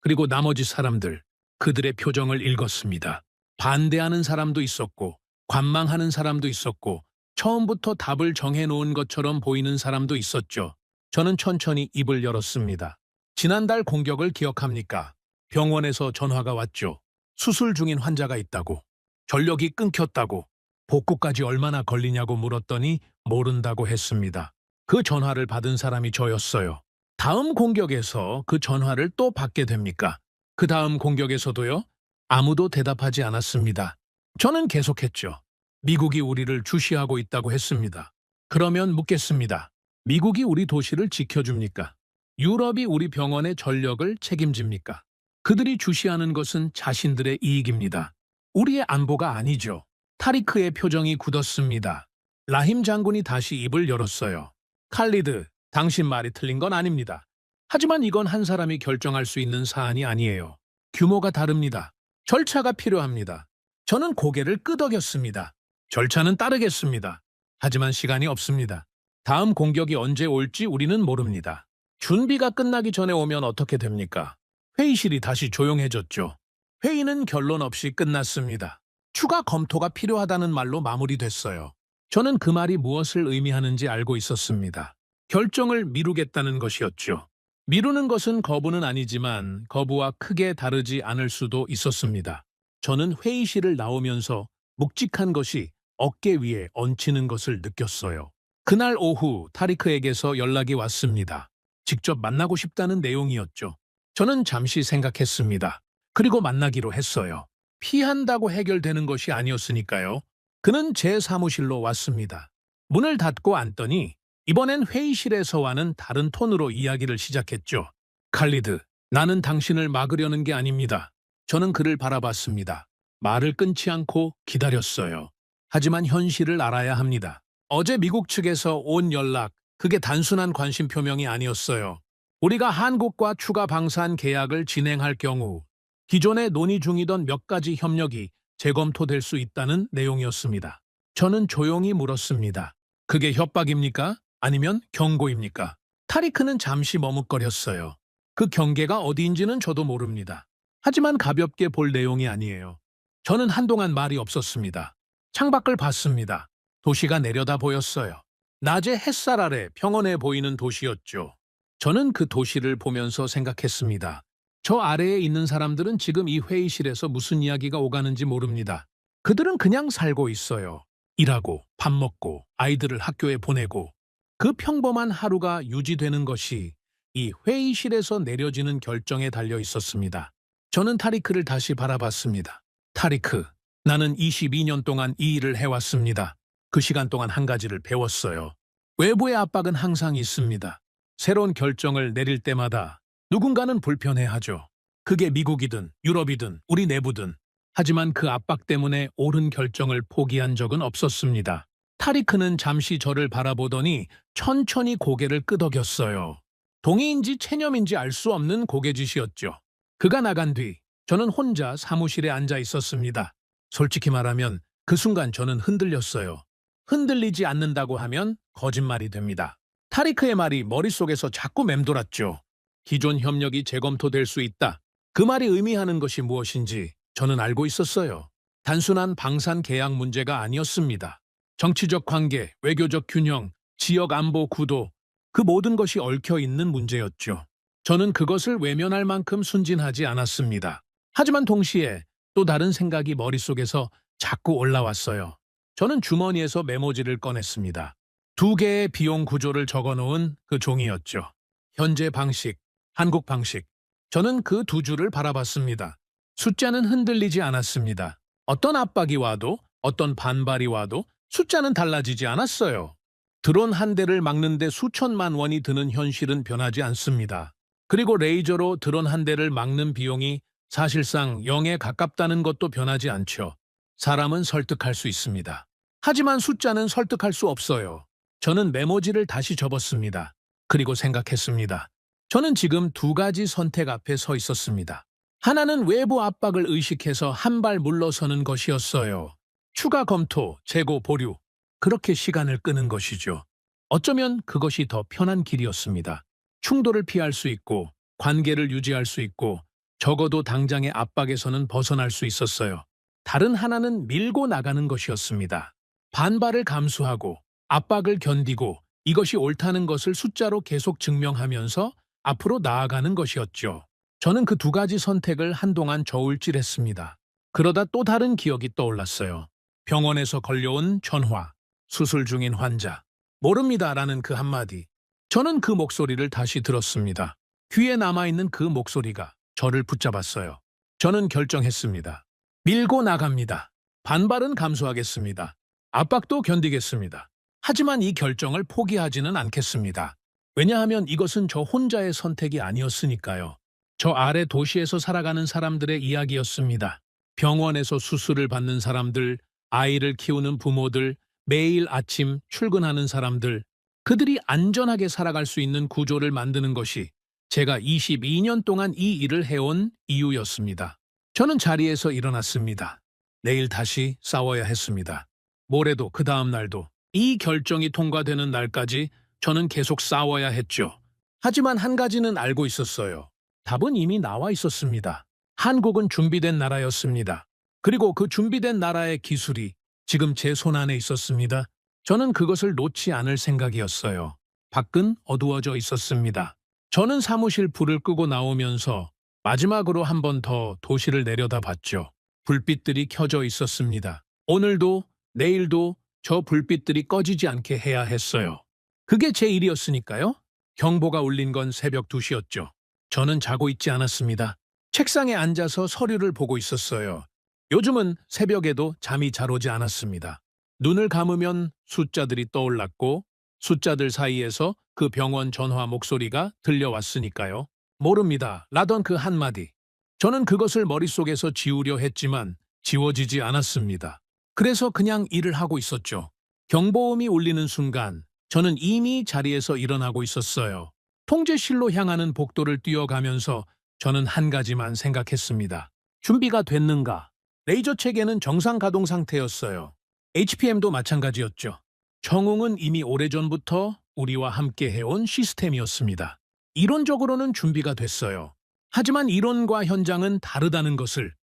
그리고 나머지 사람들, 그들의 표정을 읽었습니다. 반대하는 사람도 있었고, 관망하는 사람도 있었고, 처음부터 답을 정해놓은 것처럼 보이는 사람도 있었죠. 저는 천천히 입을 열었습니다. 지난달 공격을 기억합니까? 병원에서 전화가 왔죠. 수술 중인 환자가 있다고. 전력이 끊겼다고. 복구까지 얼마나 걸리냐고 물었더니 모른다고 했습니다. 그 전화를 받은 사람이 저였어요. 다음 공격에서 그 전화를 또 받게 됩니까? 그 다음 공격에서도요? 아무도 대답하지 않았습니다. 저는 계속했죠. 미국이 우리를 주시하고 있다고 했습니다. 그러면 묻겠습니다. 미국이 우리 도시를 지켜줍니까? 유럽이 우리 병원의 전력을 책임집니까? 그들이 주시하는 것은 자신들의 이익입니다. 우리의 안보가 아니죠. 타리크의 표정이 굳었습니다. 라힘 장군이 다시 입을 열었어요. 칼리드, 당신 말이 틀린 건 아닙니다. 하지만 이건 한 사람이 결정할 수 있는 사안이 아니에요. 규모가 다릅니다. 절차가 필요합니다. 저는 고개를 끄덕였습니다. 절차는 따르겠습니다. 하지만 시간이 없습니다. 다음 공격이 언제 올지 우리는 모릅니다. 준비가 끝나기 전에 오면 어떻게 됩니까? 회의실이 다시 조용해졌죠. 회의는 결론 없이 끝났습니다. 추가 검토가 필요하다는 말로 마무리됐어요. 저는 그 말이 무엇을 의미하는지 알고 있었습니다. 결정을 미루겠다는 것이었죠. 미루는 것은 거부는 아니지만 거부와 크게 다르지 않을 수도 있었습니다. 저는 회의실을 나오면서 묵직한 것이 어깨 위에 얹히는 것을 느꼈어요. 그날 오후 타리크에게서 연락이 왔습니다. 직접 만나고 싶다는 내용이었죠. 저는 잠시 생각했습니다. 그리고 만나기로 했어요. 피한다고 해결되는 것이 아니었으니까요. 그는 제 사무실로 왔습니다. 문을 닫고 앉더니 이번엔 회의실에서와는 다른 톤으로 이야기를 시작했죠. 칼리드, 나는 당신을 막으려는 게 아닙니다. 저는 그를 바라봤습니다. 말을 끊지 않고 기다렸어요. 하지만 현실을 알아야 합니다. 어제 미국 측에서 온 연락, 그게 단순한 관심 표명이 아니었어요. 우리가 한국과 추가 방산 계약을 진행할 경우 기존에 논의 중이던 몇 가지 협력이 재검토될 수 있다는 내용이었습니다. 저는 조용히 물었습니다. 그게 협박입니까? 아니면 경고입니까? 타리크는 잠시 머뭇거렸어요. 그 경계가 어디인지는 저도 모릅니다. 하지만 가볍게 볼 내용이 아니에요. 저는 한동안 말이 없었습니다. 창밖을 봤습니다. 도시가 내려다 보였어요. 낮에 햇살 아래 평온해 보이는 도시였죠. 저는 그 도시를 보면서 생각했습니다. 저 아래에 있는 사람들은 지금 이 회의실에서 무슨 이야기가 오가는지 모릅니다. 그들은 그냥 살고 있어요. 일하고, 밥 먹고, 아이들을 학교에 보내고, 그 평범한 하루가 유지되는 것이 이 회의실에서 내려지는 결정에 달려 있었습니다. 저는 타리크를 다시 바라봤습니다. 타리크, 나는 22년 동안 이 일을 해왔습니다. 그 시간 동안 한 가지를 배웠어요. 외부의 압박은 항상 있습니다. 새로운 결정을 내릴 때마다 누군가는 불편해하죠. 그게 미국이든 유럽이든 우리 내부든. 하지만 그 압박 때문에 옳은 결정을 포기한 적은 없었습니다. 타리크는 잠시 저를 바라보더니 천천히 고개를 끄덕였어요. 동의인지 체념인지 알 수 없는 고개짓이었죠. 그가 나간 뒤 저는 혼자 사무실에 앉아 있었습니다. 솔직히 말하면 그 순간 저는 흔들렸어요. 흔들리지 않는다고 하면 거짓말이 됩니다. 타리크의 말이 머릿속에서 자꾸 맴돌았죠. 기존 협력이 재검토될 수 있다. 그 말이 의미하는 것이 무엇인지 저는 알고 있었어요. 단순한 방산 계약 문제가 아니었습니다. 정치적 관계, 외교적 균형, 지역 안보 구도, 그 모든 것이 얽혀 있는 문제였죠. 저는 그것을 외면할 만큼 순진하지 않았습니다. 하지만 동시에 또 다른 생각이 머릿속에서 자꾸 올라왔어요. 저는 주머니에서 메모지를 꺼냈습니다. 2개의 비용 구조를 적어놓은 그 종이였죠. 현재 방식, 한국 방식. 저는 그 2줄을 바라봤습니다. 숫자는 흔들리지 않았습니다. 어떤 압박이 와도, 어떤 반발이 와도 숫자는 달라지지 않았어요. 드론 한 대를 막는데 수천만 원이 드는 현실은 변하지 않습니다. 그리고 레이저로 드론 한 대를 막는 비용이 사실상 0에 가깝다는 것도 변하지 않죠. 사람은 설득할 수 있습니다. 하지만 숫자는 설득할 수 없어요. 저는 메모지를 다시 접었습니다. 그리고 생각했습니다. 저는 지금 2가지 선택 앞에 서 있었습니다. 하나는 외부 압박을 의식해서 한 발 물러서는 것이었어요. 추가 검토, 재고 보류. 그렇게 시간을 끄는 것이죠. 어쩌면 그것이 더 편한 길이었습니다. 충돌을 피할 수 있고, 관계를 유지할 수 있고, 적어도 당장의 압박에서는 벗어날 수 있었어요. 다른 하나는 밀고 나가는 것이었습니다. 반발을 감수하고, 압박을 견디고, 이것이 옳다는 것을 숫자로 계속 증명하면서 앞으로 나아가는 것이었죠. 저는 그 2가지 선택을 한동안 저울질했습니다. 그러다 또 다른 기억이 떠올랐어요. 병원에서 걸려온 전화, 수술 중인 환자, 모릅니다라는 그 한마디. 저는 그 목소리를 다시 들었습니다. 귀에 남아있는 그 목소리가 저를 붙잡았어요. 저는 결정했습니다. 밀고 나갑니다. 반발은 감수하겠습니다. 압박도 견디겠습니다. 하지만 이 결정을 포기하지는 않겠습니다. 왜냐하면 이것은 저 혼자의 선택이 아니었으니까요. 저 아래 도시에서 살아가는 사람들의 이야기였습니다. 병원에서 수술을 받는 사람들, 아이를 키우는 부모들, 매일 아침 출근하는 사람들, 그들이 안전하게 살아갈 수 있는 구조를 만드는 것이 제가 22년 동안 이 일을 해온 이유였습니다. 저는 자리에서 일어났습니다. 내일 다시 싸워야 했습니다. 모레도 그 다음 날도 이 결정이 통과되는 날까지 저는 계속 싸워야 했죠. 하지만 한 가지는 알고 있었어요. 답은 이미 나와 있었습니다. 한국은 준비된 나라였습니다. 그리고 그 준비된 나라의 기술이 지금 제 손 안에 있었습니다. 저는 그것을 놓지 않을 생각이었어요. 밖은 어두워져 있었습니다. 저는 사무실 불을 끄고 나오면서 마지막으로 한 번 더 도시를 내려다봤죠. 불빛들이 켜져 있었습니다. 오늘도 내일도 저 불빛들이 꺼지지 않게 해야 했어요. 그게 제 일이었으니까요. 경보가 울린 건 새벽 2시였죠. 저는 자고 있지 않았습니다. 책상에 앉아서 서류를 보고 있었어요. 요즘은 새벽에도 잠이 잘 오지 않았습니다. 눈을 감으면 숫자들이 떠올랐고 숫자들 사이에서 그 병원 전화 목소리가 들려왔으니까요. 모릅니다. 라던 그 한마디. 저는 그것을 머릿속에서 지우려 했지만 지워지지 않았습니다. 그래서 그냥 일을 하고 있었죠. 경보음이 울리는 순간 저는 이미 자리에서 일어나고 있었어요. 통제실로 향하는 복도를 뛰어가면서 저는 한 가지만 생각했습니다. 준비가 됐는가? 레이저 체계는 정상 가동 상태였어요. HPM도 마찬가지였죠. 청웅은 이미 오래전부터 우리와 함께 해온 시스템이었습니다. 이론적으로는 준비가 됐어요. 하지만 이론과 현장은 다르다는 것을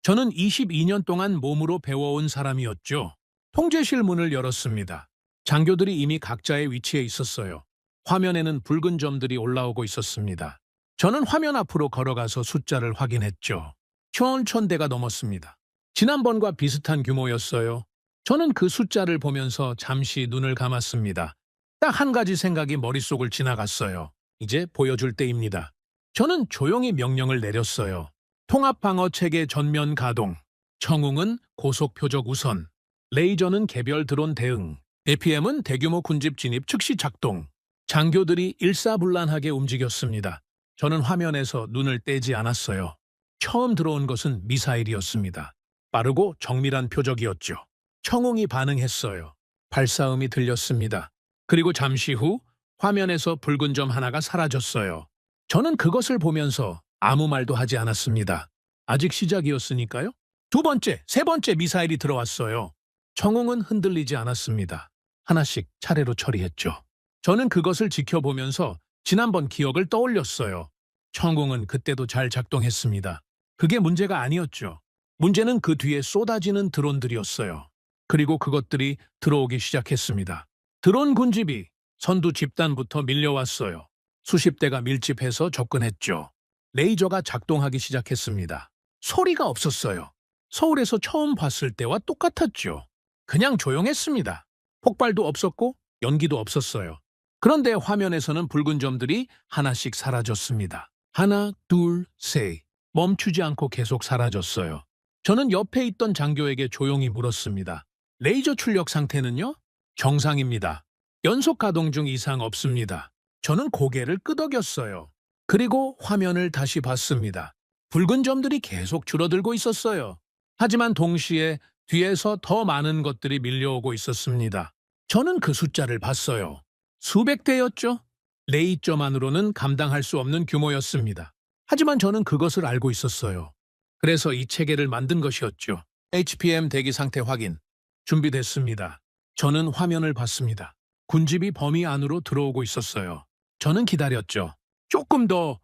저는 22년 동안 몸으로 배워온 사람이었죠. 통제실 문을 열었습니다. 장교들이 이미 각자의 위치에 있었어요. 화면에는 붉은 점들이 올라오고 있었습니다. 저는 화면 앞으로 걸어가서 숫자를 확인했죠. 1,000대가 넘었습니다. 지난번과 비슷한 규모였어요. 저는 그 숫자를 보면서 잠시 눈을 감았습니다. 딱 한 가지 생각이 머릿속을 지나갔어요. 이제 보여줄 때입니다. 저는 조용히 명령을 내렸어요. 통합방어 체계 전면 가동. 청웅은 고속 표적 우선. 레이저는 개별 드론 대응. APM은 대규모 군집 진입 즉시 작동. 장교들이 일사불란하게 움직였습니다. 저는 화면에서 눈을 떼지 않았어요. 처음 들어온 것은 미사일이었습니다. 빠르고 정밀한 표적이었죠. 청웅이 반응했어요. 발사음이 들렸습니다. 그리고 잠시 후 화면에서 붉은 점 하나가 사라졌어요. 저는 그것을 보면서 아무 말도 하지 않았습니다. 아직 시작이었으니까요. 두 번째, 세 번째 미사일이 들어왔어요. 청웅은 흔들리지 않았습니다. 하나씩 차례로 처리했죠. 저는 그것을 지켜보면서 지난번 기억을 떠올렸어요. 청웅은 그때도 잘 작동했습니다. 그게 문제가 아니었죠. 문제는 그 뒤에 쏟아지는 드론들이었어요. 그리고 그것들이 들어오기 시작했습니다. 드론 군집이 선두 집단부터 밀려왔어요. 수십 대가 밀집해서 접근했죠. 레이저가 작동하기 시작했습니다. 소리가 없었어요. 서울에서 처음 봤을 때와 똑같았죠. 그냥 조용했습니다. 폭발도 없었고 연기도 없었어요. 그런데 화면에서는 붉은 점들이 하나씩 사라졌습니다. 하나, 둘, 셋. 멈추지 않고 계속 사라졌어요. 저는 옆에 있던 장교에게 조용히 물었습니다. 레이저 출력 상태는요? 정상입니다. 연속 가동 중 이상 없습니다. 저는 고개를 끄덕였어요. 그리고 화면을 다시 봤습니다. 붉은 점들이 계속 줄어들고 있었어요. 하지만 동시에 뒤에서 더 많은 것들이 밀려오고 있었습니다. 저는 그 숫자를 봤어요. 수백 대였죠? 레이저만으로는 감당할 수 없는 규모였습니다. 하지만 저는 그것을 알고 있었어요. 그래서 이 체계를 만든 것이었죠. HPM 대기 상태 확인. 준비됐습니다. 저는 화면을 봤습니다. 군집이 범위 안으로 들어오고 있었어요. 저는 기다렸죠. 조금 더,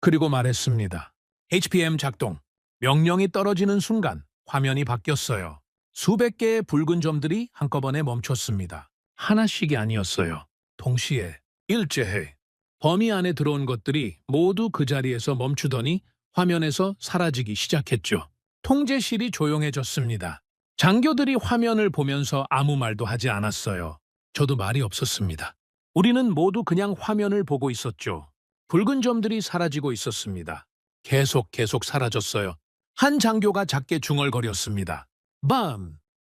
그리고 말했습니다. HPM 작동. 명령이 떨어지는 순간 화면이 바뀌었어요. 수백 개의 붉은 점들이 한꺼번에 멈췄습니다. 하나씩이 아니었어요. 동시에, 일제히. 범위 안에 들어온 것들이 모두 그 자리에서 멈추더니 화면에서 사라지기 시작했죠. 통제실이 조용해졌습니다. 장교들이 화면을 보면서 아무 말도 하지 않았어요. 저도 말이 없었습니다. 우리는 모두 그냥 화면을 보고 있었죠. 붉은 점들이 사라지고 있었습니다. 계속 사라졌어요. 한 장교가 작게 중얼거렸습니다.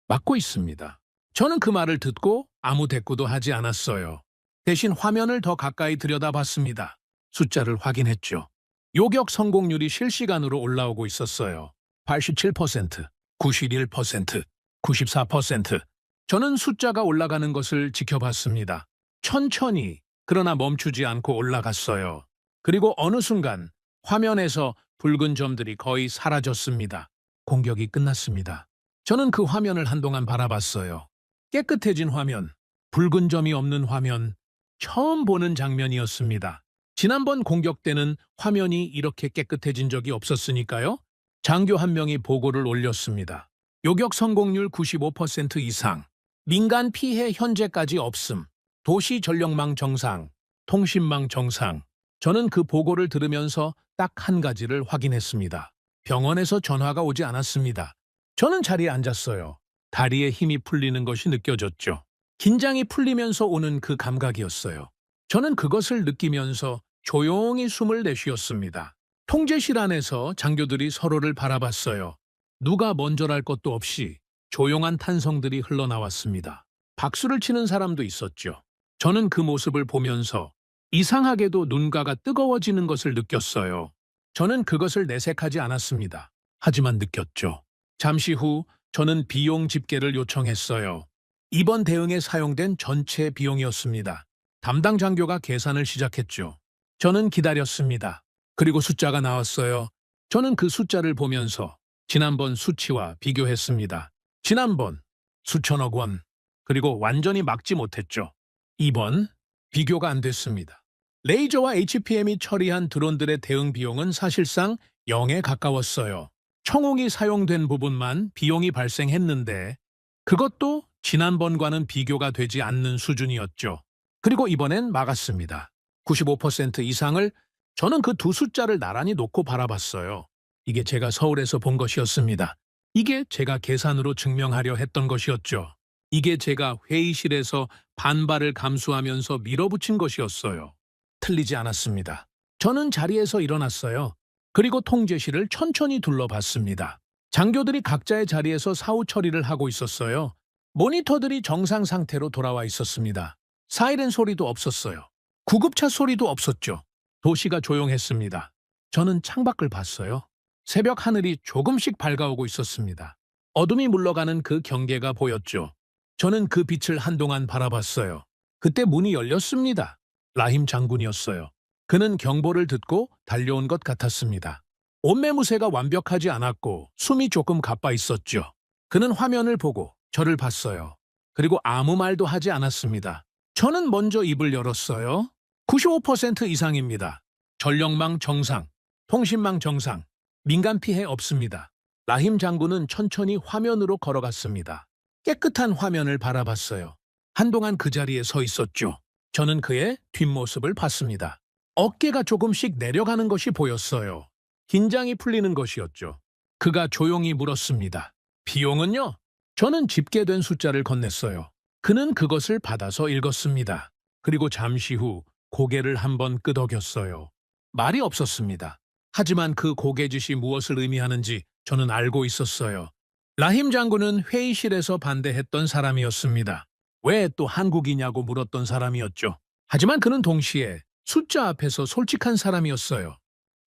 막고 있습니다. 저는 그 말을 듣고 아무 대꾸도 하지 않았어요. 대신 화면을 더 가까이 들여다봤습니다. 숫자를 확인했죠. 요격 성공률이 실시간으로 올라오고 있었어요. 87%, 91%, 94%. 저는 숫자가 올라가는 것을 지켜봤습니다. 천천히, 그러나 멈추지 않고 올라갔어요. 그리고 어느 순간 화면에서 붉은 점들이 거의 사라졌습니다. 공격이 끝났습니다. 저는 그 화면을 한동안 바라봤어요. 깨끗해진 화면, 붉은 점이 없는 화면, 처음 보는 장면이었습니다. 지난번 공격 때는 화면이 이렇게 깨끗해진 적이 없었으니까요. 장교 한 명이 보고를 올렸습니다. 요격 성공률 95% 이상, 민간 피해 현재까지 없음, 도시 전력망 정상, 통신망 정상. 저는 그 보고를 들으면서 딱 한 가지를 확인했습니다. 병원에서 전화가 오지 않았습니다. 저는 자리에 앉았어요. 다리에 힘이 풀리는 것이 느껴졌죠. 긴장이 풀리면서 오는 그 감각이었어요. 저는 그것을 느끼면서 조용히 숨을 내쉬었습니다. 통제실 안에서 장교들이 서로를 바라봤어요. 누가 먼저랄 것도 없이 조용한 탄성들이 흘러나왔습니다. 박수를 치는 사람도 있었죠. 저는 그 모습을 보면서 이상하게도 눈가가 뜨거워지는 것을 느꼈어요. 저는 그것을 내색하지 않았습니다. 하지만 느꼈죠. 잠시 후 저는 비용 집계를 요청했어요. 이번 대응에 사용된 전체 비용이었습니다. 담당 장교가 계산을 시작했죠. 저는 기다렸습니다. 그리고 숫자가 나왔어요. 저는 그 숫자를 보면서 지난번 수치와 비교했습니다. 지난번 수천억 원, 그리고 완전히 막지 못했죠. 이번 비교가 안 됐습니다. 레이저와 HPM이 처리한 드론들의 대응 비용은 사실상 0에 가까웠어요. 청홍이 사용된 부분만 비용이 발생했는데 그것도 지난번과는 비교가 되지 않는 수준이었죠. 그리고 이번엔 막았습니다. 95% 이상을. 저는 그 두 숫자를 나란히 놓고 바라봤어요. 이게 제가 서울에서 본 것이었습니다. 이게 제가 계산으로 증명하려 했던 것이었죠. 이게 제가 회의실에서 반발을 감수하면서 밀어붙인 것이었어요. 틀리지 않았습니다. 저는 자리에서 일어났어요. 그리고 통제실을 천천히 둘러봤습니다. 장교들이 각자의 자리에서 사후 처리를 하고 있었어요. 모니터들이 정상 상태로 돌아와 있었습니다. 사이렌 소리도 없었어요. 구급차 소리도 없었죠. 도시가 조용했습니다. 저는 창밖을 봤어요. 새벽 하늘이 조금씩 밝아오고 있었습니다. 어둠이 물러가는 그 경계가 보였죠. 저는 그 빛을 한동안 바라봤어요. 그때 문이 열렸습니다. 라힘 장군이었어요. 그는 경보를 듣고 달려온 것 같았습니다. 옷매무새가 완벽하지 않았고 숨이 조금 가빠 있었죠. 그는 화면을 보고 저를 봤어요. 그리고 아무 말도 하지 않았습니다. 저는 먼저 입을 열었어요. 95% 이상입니다. 전력망 정상, 통신망 정상, 민간 피해 없습니다. 라힘 장군은 천천히 화면으로 걸어갔습니다. 깨끗한 화면을 바라봤어요. 한동안 그 자리에 서 있었죠. 저는 그의 뒷모습을 봤습니다. 어깨가 조금씩 내려가는 것이 보였어요. 긴장이 풀리는 것이었죠. 그가 조용히 물었습니다. 비용은요? 저는 집계된 숫자를 건넸어요. 그는 그것을 받아서 읽었습니다. 그리고 잠시 후 고개를 한번 끄덕였어요. 말이 없었습니다. 하지만 그 고개짓이 무엇을 의미하는지 저는 알고 있었어요. 라힘 장군은 회의실에서 반대했던 사람이었습니다. 왜 또 한국이냐고 물었던 사람이었죠. 하지만 그는 동시에 숫자 앞에서 솔직한 사람이었어요.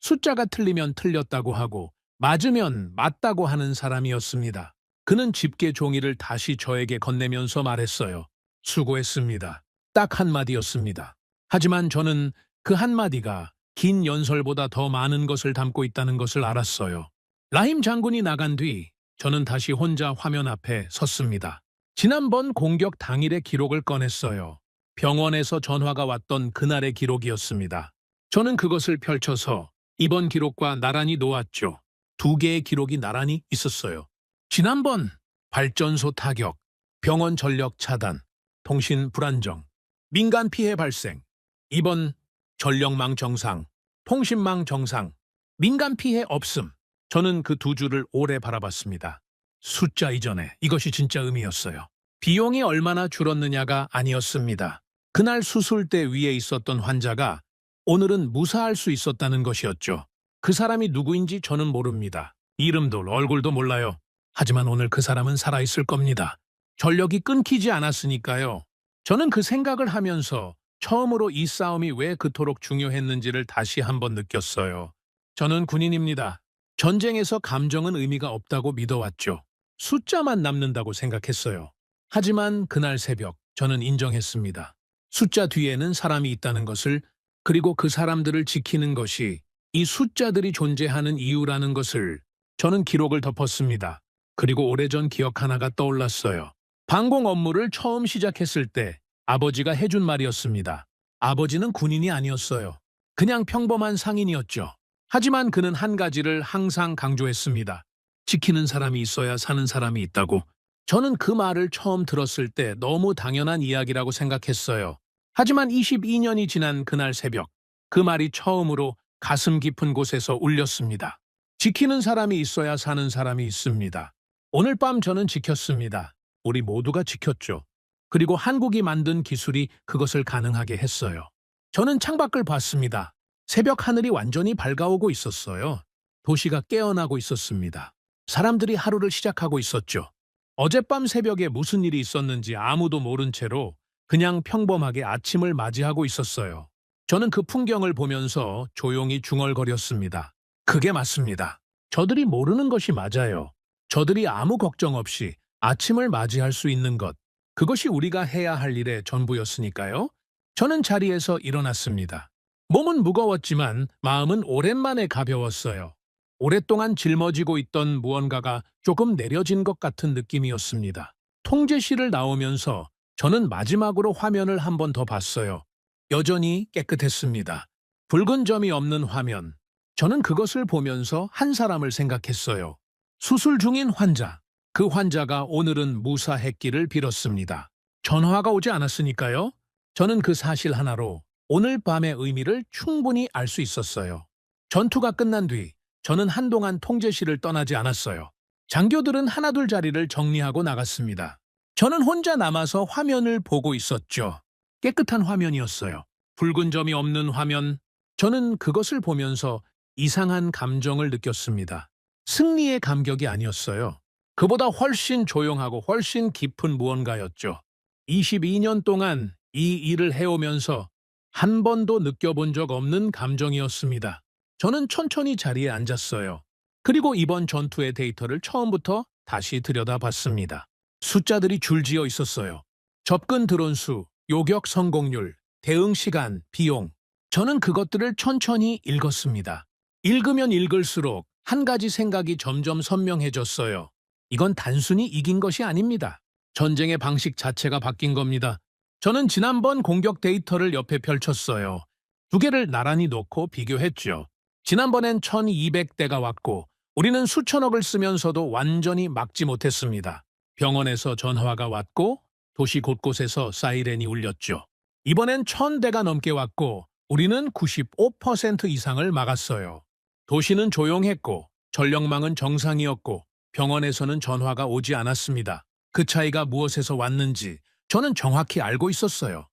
숫자가 틀리면 틀렸다고 하고 맞으면 맞다고 하는 사람이었습니다. 그는 집계 종이를 다시 저에게 건네면서 말했어요. 수고했습니다. 딱 한마디였습니다. 하지만 저는 그 한마디가 긴 연설보다 더 많은 것을 담고 있다는 것을 알았어요. 라힘 장군이 나간 뒤 저는 다시 혼자 화면 앞에 섰습니다. 지난번 공격 당일의 기록을 꺼냈어요. 병원에서 전화가 왔던 그날의 기록이었습니다. 저는 그것을 펼쳐서 이번 기록과 나란히 놓았죠. 두 개의 기록이 나란히 있었어요. 지난번 발전소 타격, 병원 전력 차단, 통신 불안정, 민간 피해 발생. 이번 전력망 정상, 통신망 정상, 민간 피해 없음. 저는 그 두 줄을 오래 바라봤습니다. 숫자 이전에 이것이 진짜 의미였어요. 비용이 얼마나 줄었느냐가 아니었습니다. 그날 수술대 위에 있었던 환자가 오늘은 무사할 수 있었다는 것이었죠. 그 사람이 누구인지 저는 모릅니다. 이름도 얼굴도 몰라요. 하지만 오늘 그 사람은 살아있을 겁니다. 전력이 끊기지 않았으니까요. 저는 그 생각을 하면서 처음으로 이 싸움이 왜 그토록 중요했는지를 다시 한번 느꼈어요. 저는 군인입니다. 전쟁에서 감정은 의미가 없다고 믿어왔죠. 숫자만 남는다고 생각했어요. 하지만 그날 새벽 저는 인정했습니다. 숫자 뒤에는 사람이 있다는 것을, 그리고 그 사람들을 지키는 것이 이 숫자들이 존재하는 이유라는 것을. 저는 기록을 덮었습니다. 그리고 오래전 기억 하나가 떠올랐어요. 방공 업무를 처음 시작했을 때 아버지가 해준 말이었습니다. 아버지는 군인이 아니었어요. 그냥 평범한 상인이었죠. 하지만 그는 한 가지를 항상 강조했습니다. 지키는 사람이 있어야 사는 사람이 있다고. 저는 그 말을 처음 들었을 때 너무 당연한 이야기라고 생각했어요. 하지만 22년이 지난 그날 새벽, 그 말이 처음으로 가슴 깊은 곳에서 울렸습니다. 지키는 사람이 있어야 사는 사람이 있습니다. 오늘 밤 저는 지켰습니다. 우리 모두가 지켰죠. 그리고 한국이 만든 기술이 그것을 가능하게 했어요. 저는 창밖을 봤습니다. 새벽 하늘이 완전히 밝아오고 있었어요. 도시가 깨어나고 있었습니다. 사람들이 하루를 시작하고 있었죠. 어젯밤 새벽에 무슨 일이 있었는지 아무도 모른 채로 그냥 평범하게 아침을 맞이하고 있었어요. 저는 그 풍경을 보면서 조용히 중얼거렸습니다. 그게 맞습니다. 저들이 모르는 것이 맞아요. 저들이 아무 걱정 없이 아침을 맞이할 수 있는 것. 그것이 우리가 해야 할 일의 전부였으니까요. 저는 자리에서 일어났습니다. 몸은 무거웠지만 마음은 오랜만에 가벼웠어요. 오랫동안 짊어지고 있던 무언가가 조금 내려진 것 같은 느낌이었습니다. 통제실을 나오면서 저는 마지막으로 화면을 한 번 더 봤어요. 여전히 깨끗했습니다. 붉은 점이 없는 화면. 저는 그것을 보면서 한 사람을 생각했어요. 수술 중인 환자. 그 환자가 오늘은 무사했기를 빌었습니다. 전화가 오지 않았으니까요. 저는 그 사실 하나로 오늘 밤의 의미를 충분히 알 수 있었어요. 전투가 끝난 뒤 저는 한동안 통제실을 떠나지 않았어요. 장교들은 하나둘 자리를 정리하고 나갔습니다. 저는 혼자 남아서 화면을 보고 있었죠. 깨끗한 화면이었어요. 붉은 점이 없는 화면. 저는 그것을 보면서 이상한 감정을 느꼈습니다. 승리의 감격이 아니었어요. 그보다 훨씬 조용하고 훨씬 깊은 무언가였죠. 22년 동안 이 일을 해오면서 한 번도 느껴본 적 없는 감정이었습니다. 저는 천천히 자리에 앉았어요. 그리고 이번 전투의 데이터를 처음부터 다시 들여다봤습니다. 숫자들이 줄지어 있었어요. 접근 드론 수, 요격 성공률, 대응 시간, 비용. 저는 그것들을 천천히 읽었습니다. 읽으면 읽을수록 한 가지 생각이 점점 선명해졌어요. 이건 단순히 이긴 것이 아닙니다. 전쟁의 방식 자체가 바뀐 겁니다. 저는 지난번 공격 데이터를 옆에 펼쳤어요. 두 개를 나란히 놓고 비교했죠. 지난번엔 1200대가 왔고 우리는 수천억을 쓰면서도 완전히 막지 못했습니다. 병원에서 전화가 왔고 도시 곳곳에서 사이렌이 울렸죠. 이번엔 1000대가 넘게 왔고 우리는 95% 이상을 막았어요. 도시는 조용했고 전력망은 정상이었고 병원에서는 전화가 오지 않았습니다. 그 차이가 무엇에서 왔는지 저는 정확히 알고 있었어요.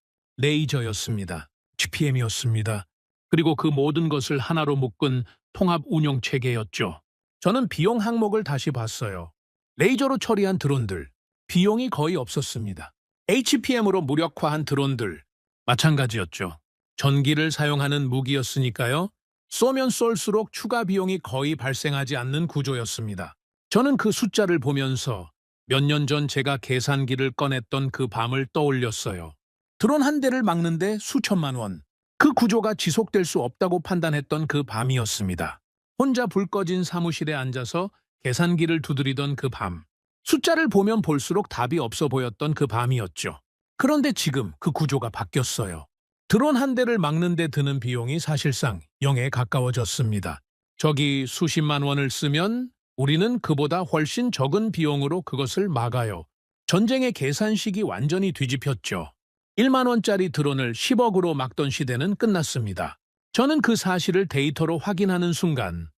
레이저였습니다. GPM이었습니다. 그리고 그 모든 것을 하나로 묶은 통합 운영 체계였죠. 저는 비용 항목을 다시 봤어요. 레이저로 처리한 드론들, 비용이 거의 없었습니다. HPM으로 무력화한 드론들, 마찬가지였죠. 전기를 사용하는 무기였으니까요. 쏘면 쏠수록 추가 비용이 거의 발생하지 않는 구조였습니다. 저는 그 숫자를 보면서 몇 년 전 제가 계산기를 꺼냈던 그 밤을 떠올렸어요. 드론 한 대를 막는데 수천만 원. 그 구조가 지속될 수 없다고 판단했던 그 밤이었습니다. 혼자 불 꺼진 사무실에 앉아서 계산기를 두드리던 그 밤. 숫자를 보면 볼수록 답이 없어 보였던 그 밤이었죠. 그런데 지금 그 구조가 바뀌었어요. 드론 한 대를 막는 데 드는 비용이 사실상 0에 가까워졌습니다. 적이 수십만 원을 쓰면 우리는 그보다 훨씬 적은 비용으로 그것을 막아요. 전쟁의 계산식이 완전히 뒤집혔죠. 1만 원짜리 드론을 10억으로 막던 시대는 끝났습니다. 저는 그 사실을 데이터로 확인하는 순간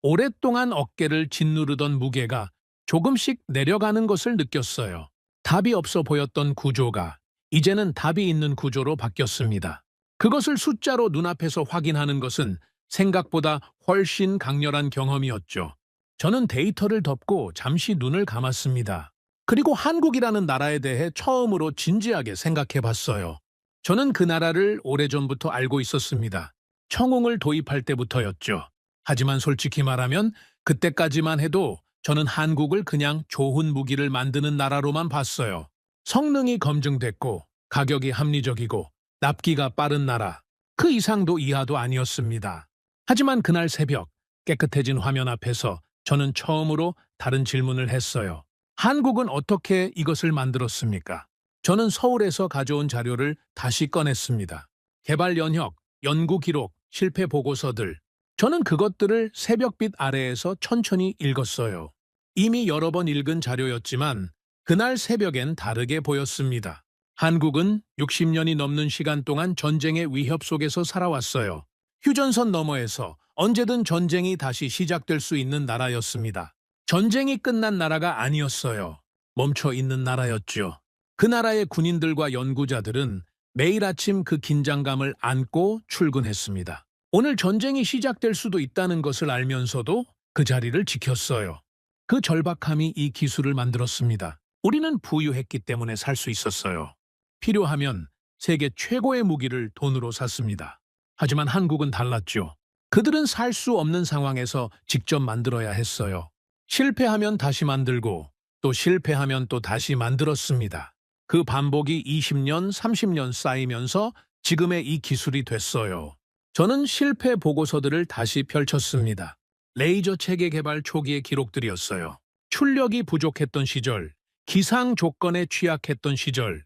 오랫동안 어깨를 짓누르던 무게가 조금씩 내려가는 것을 느꼈어요. 답이 없어 보였던 구조가 이제는 답이 있는 구조로 바뀌었습니다. 그것을 숫자로 눈앞에서 확인하는 것은 생각보다 훨씬 강렬한 경험이었죠. 저는 데이터를 덮고 잠시 눈을 감았습니다. 그리고 한국이라는 나라에 대해 처음으로 진지하게 생각해 봤어요. 저는 그 나라를 오래전부터 알고 있었습니다. 청웅을 도입할 때부터였죠. 하지만 솔직히 말하면 그때까지만 해도 저는 한국을 그냥 좋은 무기를 만드는 나라로만 봤어요. 성능이 검증됐고 가격이 합리적이고 납기가 빠른 나라. 그 이상도 이하도 아니었습니다. 하지만 그날 새벽 깨끗해진 화면 앞에서 저는 처음으로 다른 질문을 했어요. 한국은 어떻게 이것을 만들었습니까? 저는 서울에서 가져온 자료를 다시 꺼냈습니다. 개발 연혁, 연구 기록, 실패 보고서들. 저는 그것들을 새벽빛 아래에서 천천히 읽었어요. 이미 여러 번 읽은 자료였지만 그날 새벽엔 다르게 보였습니다. 한국은 60년이 넘는 시간 동안 전쟁의 위협 속에서 살아왔어요. 휴전선 너머에서 언제든 전쟁이 다시 시작될 수 있는 나라였습니다. 전쟁이 끝난 나라가 아니었어요. 멈춰 있는 나라였죠. 그 나라의 군인들과 연구자들은 매일 아침 그 긴장감을 안고 출근했습니다. 오늘 전쟁이 시작될 수도 있다는 것을 알면서도 그 자리를 지켰어요. 그 절박함이 이 기술을 만들었습니다. 우리는 부유했기 때문에 살 수 있었어요. 필요하면 세계 최고의 무기를 돈으로 샀습니다. 하지만 한국은 달랐죠. 그들은 살 수 없는 상황에서 직접 만들어야 했어요. 실패하면 다시 만들고 또 실패하면 또 다시 만들었습니다. 그 반복이 20년, 30년 쌓이면서 지금의 이 기술이 됐어요. 저는 실패 보고서들을 다시 펼쳤습니다. 레이저 체계 개발 초기의 기록들이었어요. 출력이 부족했던 시절, 기상 조건에 취약했던 시절,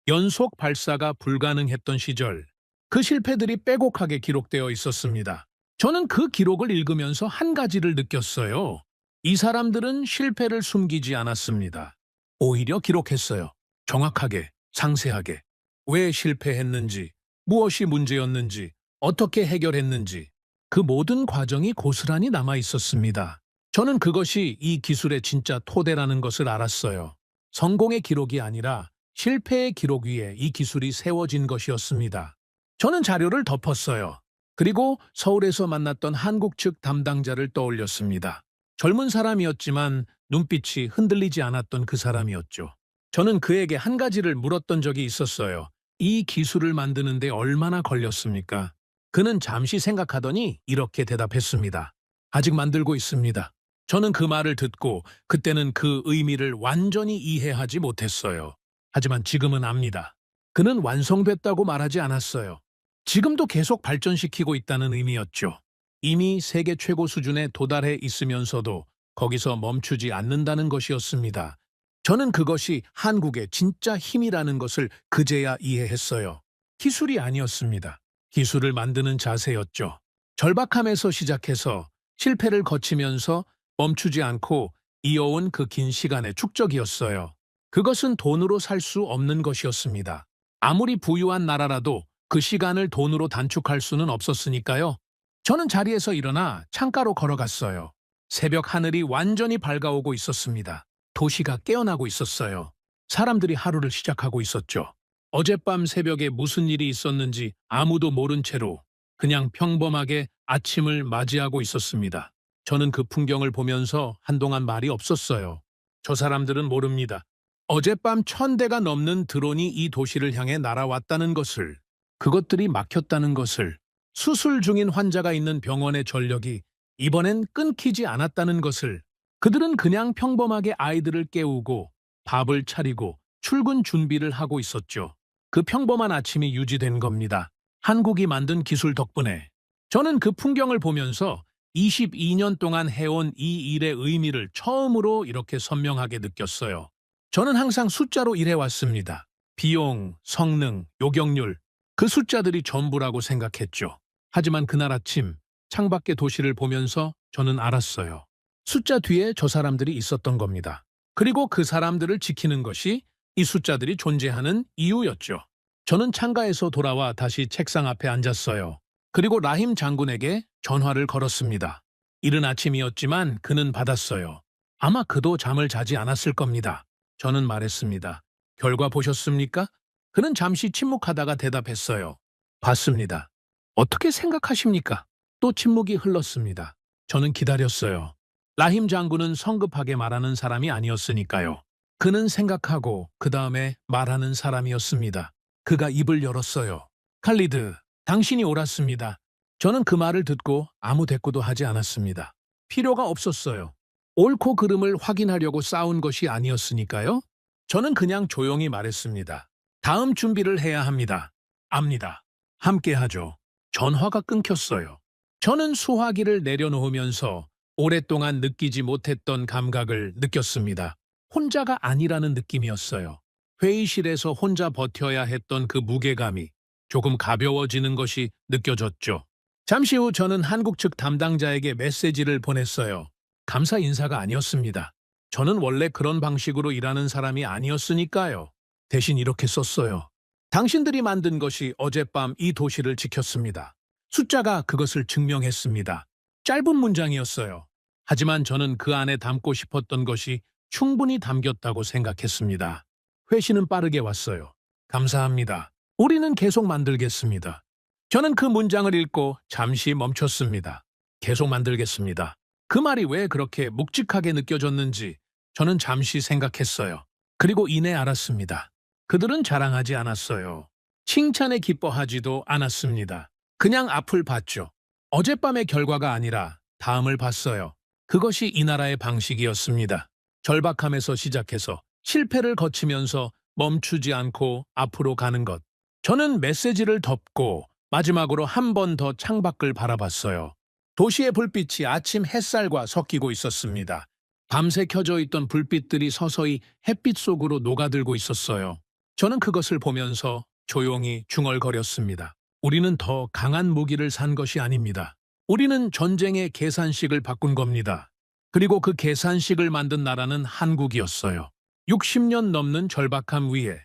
연속 발사가 불가능했던 시절, 그 실패들이 빼곡하게 기록되어 있었습니다. 저는 그 기록을 읽으면서 한 가지를 느꼈어요. 이 사람들은 실패를 숨기지 않았습니다. 오히려 기록했어요. 정확하게, 상세하게. 왜 실패했는지, 무엇이 문제였는지, 어떻게 해결했는지 그 모든 과정이 고스란히 남아 있었습니다. 저는 그것이 이 기술의 진짜 토대라는 것을 알았어요. 성공의 기록이 아니라 실패의 기록 위에 이 기술이 세워진 것이었습니다. 저는 자료를 덮었어요. 그리고 서울에서 만났던 한국 측 담당자를 떠올렸습니다. 젊은 사람이었지만 눈빛이 흔들리지 않았던 그 사람이었죠. 저는 그에게 한 가지를 물었던 적이 있었어요. 이 기술을 만드는데 얼마나 걸렸습니까? 그는 잠시 생각하더니 이렇게 대답했습니다. 아직 만들고 있습니다. 저는 그 말을 듣고 그때는 그 의미를 완전히 이해하지 못했어요. 하지만 지금은 압니다. 그는 완성됐다고 말하지 않았어요. 지금도 계속 발전시키고 있다는 의미였죠. 이미 세계 최고 수준에 도달해 있으면서도 거기서 멈추지 않는다는 것이었습니다. 저는 그것이 한국의 진짜 힘이라는 것을 그제야 이해했어요. 기술이 아니었습니다. 기술을 만드는 자세였죠. 절박함에서 시작해서 실패를 거치면서 멈추지 않고 이어온 그 긴 시간의 축적이었어요. 그것은 돈으로 살 수 없는 것이었습니다. 아무리 부유한 나라라도 그 시간을 돈으로 단축할 수는 없었으니까요. 저는 자리에서 일어나 창가로 걸어갔어요. 새벽 하늘이 완전히 밝아오고 있었습니다. 도시가 깨어나고 있었어요. 사람들이 하루를 시작하고 있었죠. 어젯밤 새벽에 무슨 일이 있었는지 아무도 모른 채로 그냥 평범하게 아침을 맞이하고 있었습니다. 저는 그 풍경을 보면서 한동안 말이 없었어요. 저 사람들은 모릅니다. 어젯밤 1000대가 넘는 드론이 이 도시를 향해 날아왔다는 것을, 그것들이 막혔다는 것을, 수술 중인 환자가 있는 병원의 전력이 이번엔 끊기지 않았다는 것을, 그들은 그냥 평범하게 아이들을 깨우고 밥을 차리고 출근 준비를 하고 있었죠. 그 평범한 아침이 유지된 겁니다. 한국이 만든 기술 덕분에. 저는 그 풍경을 보면서 22년 동안 해온 이 일의 의미를 처음으로 이렇게 선명하게 느꼈어요. 저는 항상 숫자로 일해왔습니다. 비용, 성능, 요격률, 그 숫자들이 전부라고 생각했죠. 하지만 그날 아침 창밖의 도시를 보면서 저는 알았어요. 숫자 뒤에 저 사람들이 있었던 겁니다. 그리고 그 사람들을 지키는 것이 이 숫자들이 존재하는 이유였죠. 저는 창가에서 돌아와 다시 책상 앞에 앉았어요. 그리고 라힘 장군에게 전화를 걸었습니다. 이른 아침이었지만 그는 받았어요. 아마 그도 잠을 자지 않았을 겁니다. 저는 말했습니다. 결과 보셨습니까? 그는 잠시 침묵하다가 대답했어요. 봤습니다. 어떻게 생각하십니까? 또 침묵이 흘렀습니다. 저는 기다렸어요. 라힘 장군은 성급하게 말하는 사람이 아니었으니까요. 그는 생각하고 그 다음에 말하는 사람이었습니다. 그가 입을 열었어요. 칼리드, 당신이 옳았습니다. 저는 그 말을 듣고 아무 대꾸도 하지 않았습니다. 필요가 없었어요. 옳고 그름을 확인하려고 싸운 것이 아니었으니까요. 저는 그냥 조용히 말했습니다. 다음 준비를 해야 합니다. 압니다. 함께 하죠. 전화가 끊겼어요. 저는 수화기를 내려놓으면서 오랫동안 느끼지 못했던 감각을 느꼈습니다. 혼자가 아니라는 느낌이었어요. 회의실에서 혼자 버텨야 했던 그 무게감이 조금 가벼워지는 것이 느껴졌죠. 잠시 후 저는 한국 측 담당자에게 메시지를 보냈어요. 감사 인사가 아니었습니다. 저는 원래 그런 방식으로 일하는 사람이 아니었으니까요. 대신 이렇게 썼어요. 당신들이 만든 것이 어젯밤 이 도시를 지켰습니다. 숫자가 그것을 증명했습니다. 짧은 문장이었어요. 하지만 저는 그 안에 담고 싶었던 것이 충분히 담겼다고 생각했습니다. 회신은 빠르게 왔어요. 감사합니다. 우리는 계속 만들겠습니다. 저는 그 문장을 읽고 잠시 멈췄습니다. 계속 만들겠습니다. 그 말이 왜 그렇게 묵직하게 느껴졌는지 저는 잠시 생각했어요. 그리고 이내 알았습니다. 그들은 자랑하지 않았어요. 칭찬에 기뻐하지도 않았습니다. 그냥 앞을 봤죠. 어젯밤의 결과가 아니라 다음을 봤어요. 그것이 이 나라의 방식이었습니다. 절박함에서 시작해서 실패를 거치면서 멈추지 않고 앞으로 가는 것. 저는 메시지를 덮고 마지막으로 한 번 더 창밖을 바라봤어요. 도시의 불빛이 아침 햇살과 섞이고 있었습니다. 밤새 켜져 있던 불빛들이 서서히 햇빛 속으로 녹아들고 있었어요. 저는 그것을 보면서 조용히 중얼거렸습니다. 우리는 더 강한 무기를 산 것이 아닙니다. 우리는 전쟁의 계산식을 바꾼 겁니다. 그리고 그 계산식을 만든 나라는 한국이었어요. 60년 넘는 절박함 위에,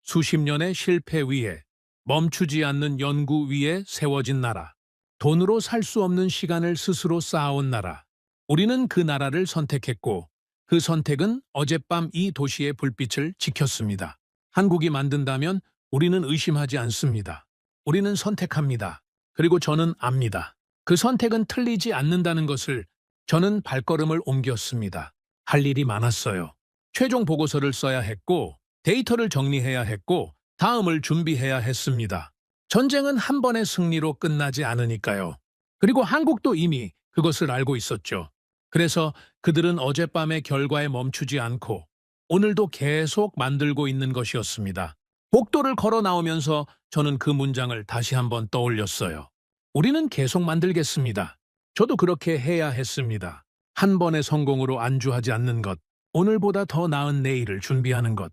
수십 년의 실패 위에, 멈추지 않는 연구 위에 세워진 나라. 돈으로 살 수 없는 시간을 스스로 쌓아온 나라. 우리는 그 나라를 선택했고 그 선택은 어젯밤 이 도시의 불빛을 지켰습니다. 한국이 만든다면 우리는 의심하지 않습니다. 우리는 선택합니다. 그리고 저는 압니다. 그 선택은 틀리지 않는다는 것을. 저는 발걸음을 옮겼습니다. 할 일이 많았어요. 최종 보고서를 써야 했고 데이터를 정리해야 했고 다음을 준비해야 했습니다. 전쟁은 한 번의 승리로 끝나지 않으니까요. 그리고 한국도 이미 그것을 알고 있었죠. 그래서 그들은 어젯밤의 결과에 멈추지 않고 오늘도 계속 만들고 있는 것이었습니다. 복도를 걸어 나오면서 저는 그 문장을 다시 한번 떠올렸어요. 우리는 계속 만들겠습니다. 저도 그렇게 해야 했습니다. 한 번의 성공으로 안주하지 않는 것, 오늘보다 더 나은 내일을 준비하는 것.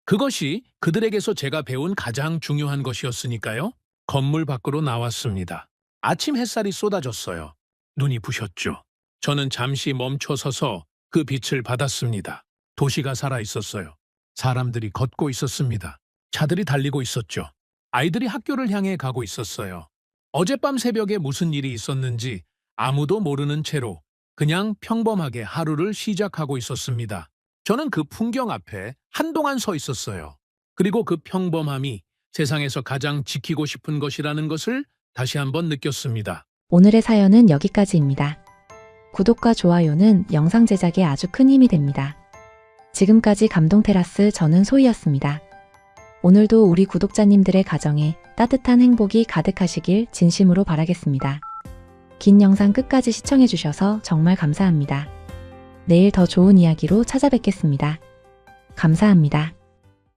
그것이 그들에게서 제가 배운 가장 중요한 것이었으니까요. 건물 밖으로 나왔습니다. 아침 햇살이 쏟아졌어요. 눈이 부셨죠. 저는 잠시 멈춰서서 그 빛을 받았습니다. 도시가 살아있었어요. 사람들이 걷고 있었습니다. 차들이 달리고 있었죠. 아이들이 학교를 향해 가고 있었어요. 어젯밤 새벽에 무슨 일이 있었는지 아무도 모르는 채로 그냥 평범하게 하루를 시작하고 있었습니다. 저는 그 풍경 앞에 한동안 서 있었어요. 그리고 그 평범함이 세상에서 가장 지키고 싶은 것이라는 것을 다시 한번 느꼈습니다. 오늘의 사연은 여기까지입니다. 구독과 좋아요는 영상 제작에 아주 큰 힘이 됩니다. 지금까지 감동테라스 저는 소희였습니다. 오늘도 우리 구독자님들의 가정에 따뜻한 행복이 가득하시길 진심으로 바라겠습니다. 긴 영상 끝까지 시청해주셔서 정말 감사합니다. 내일 더 좋은 이야기로 찾아뵙겠습니다. 감사합니다.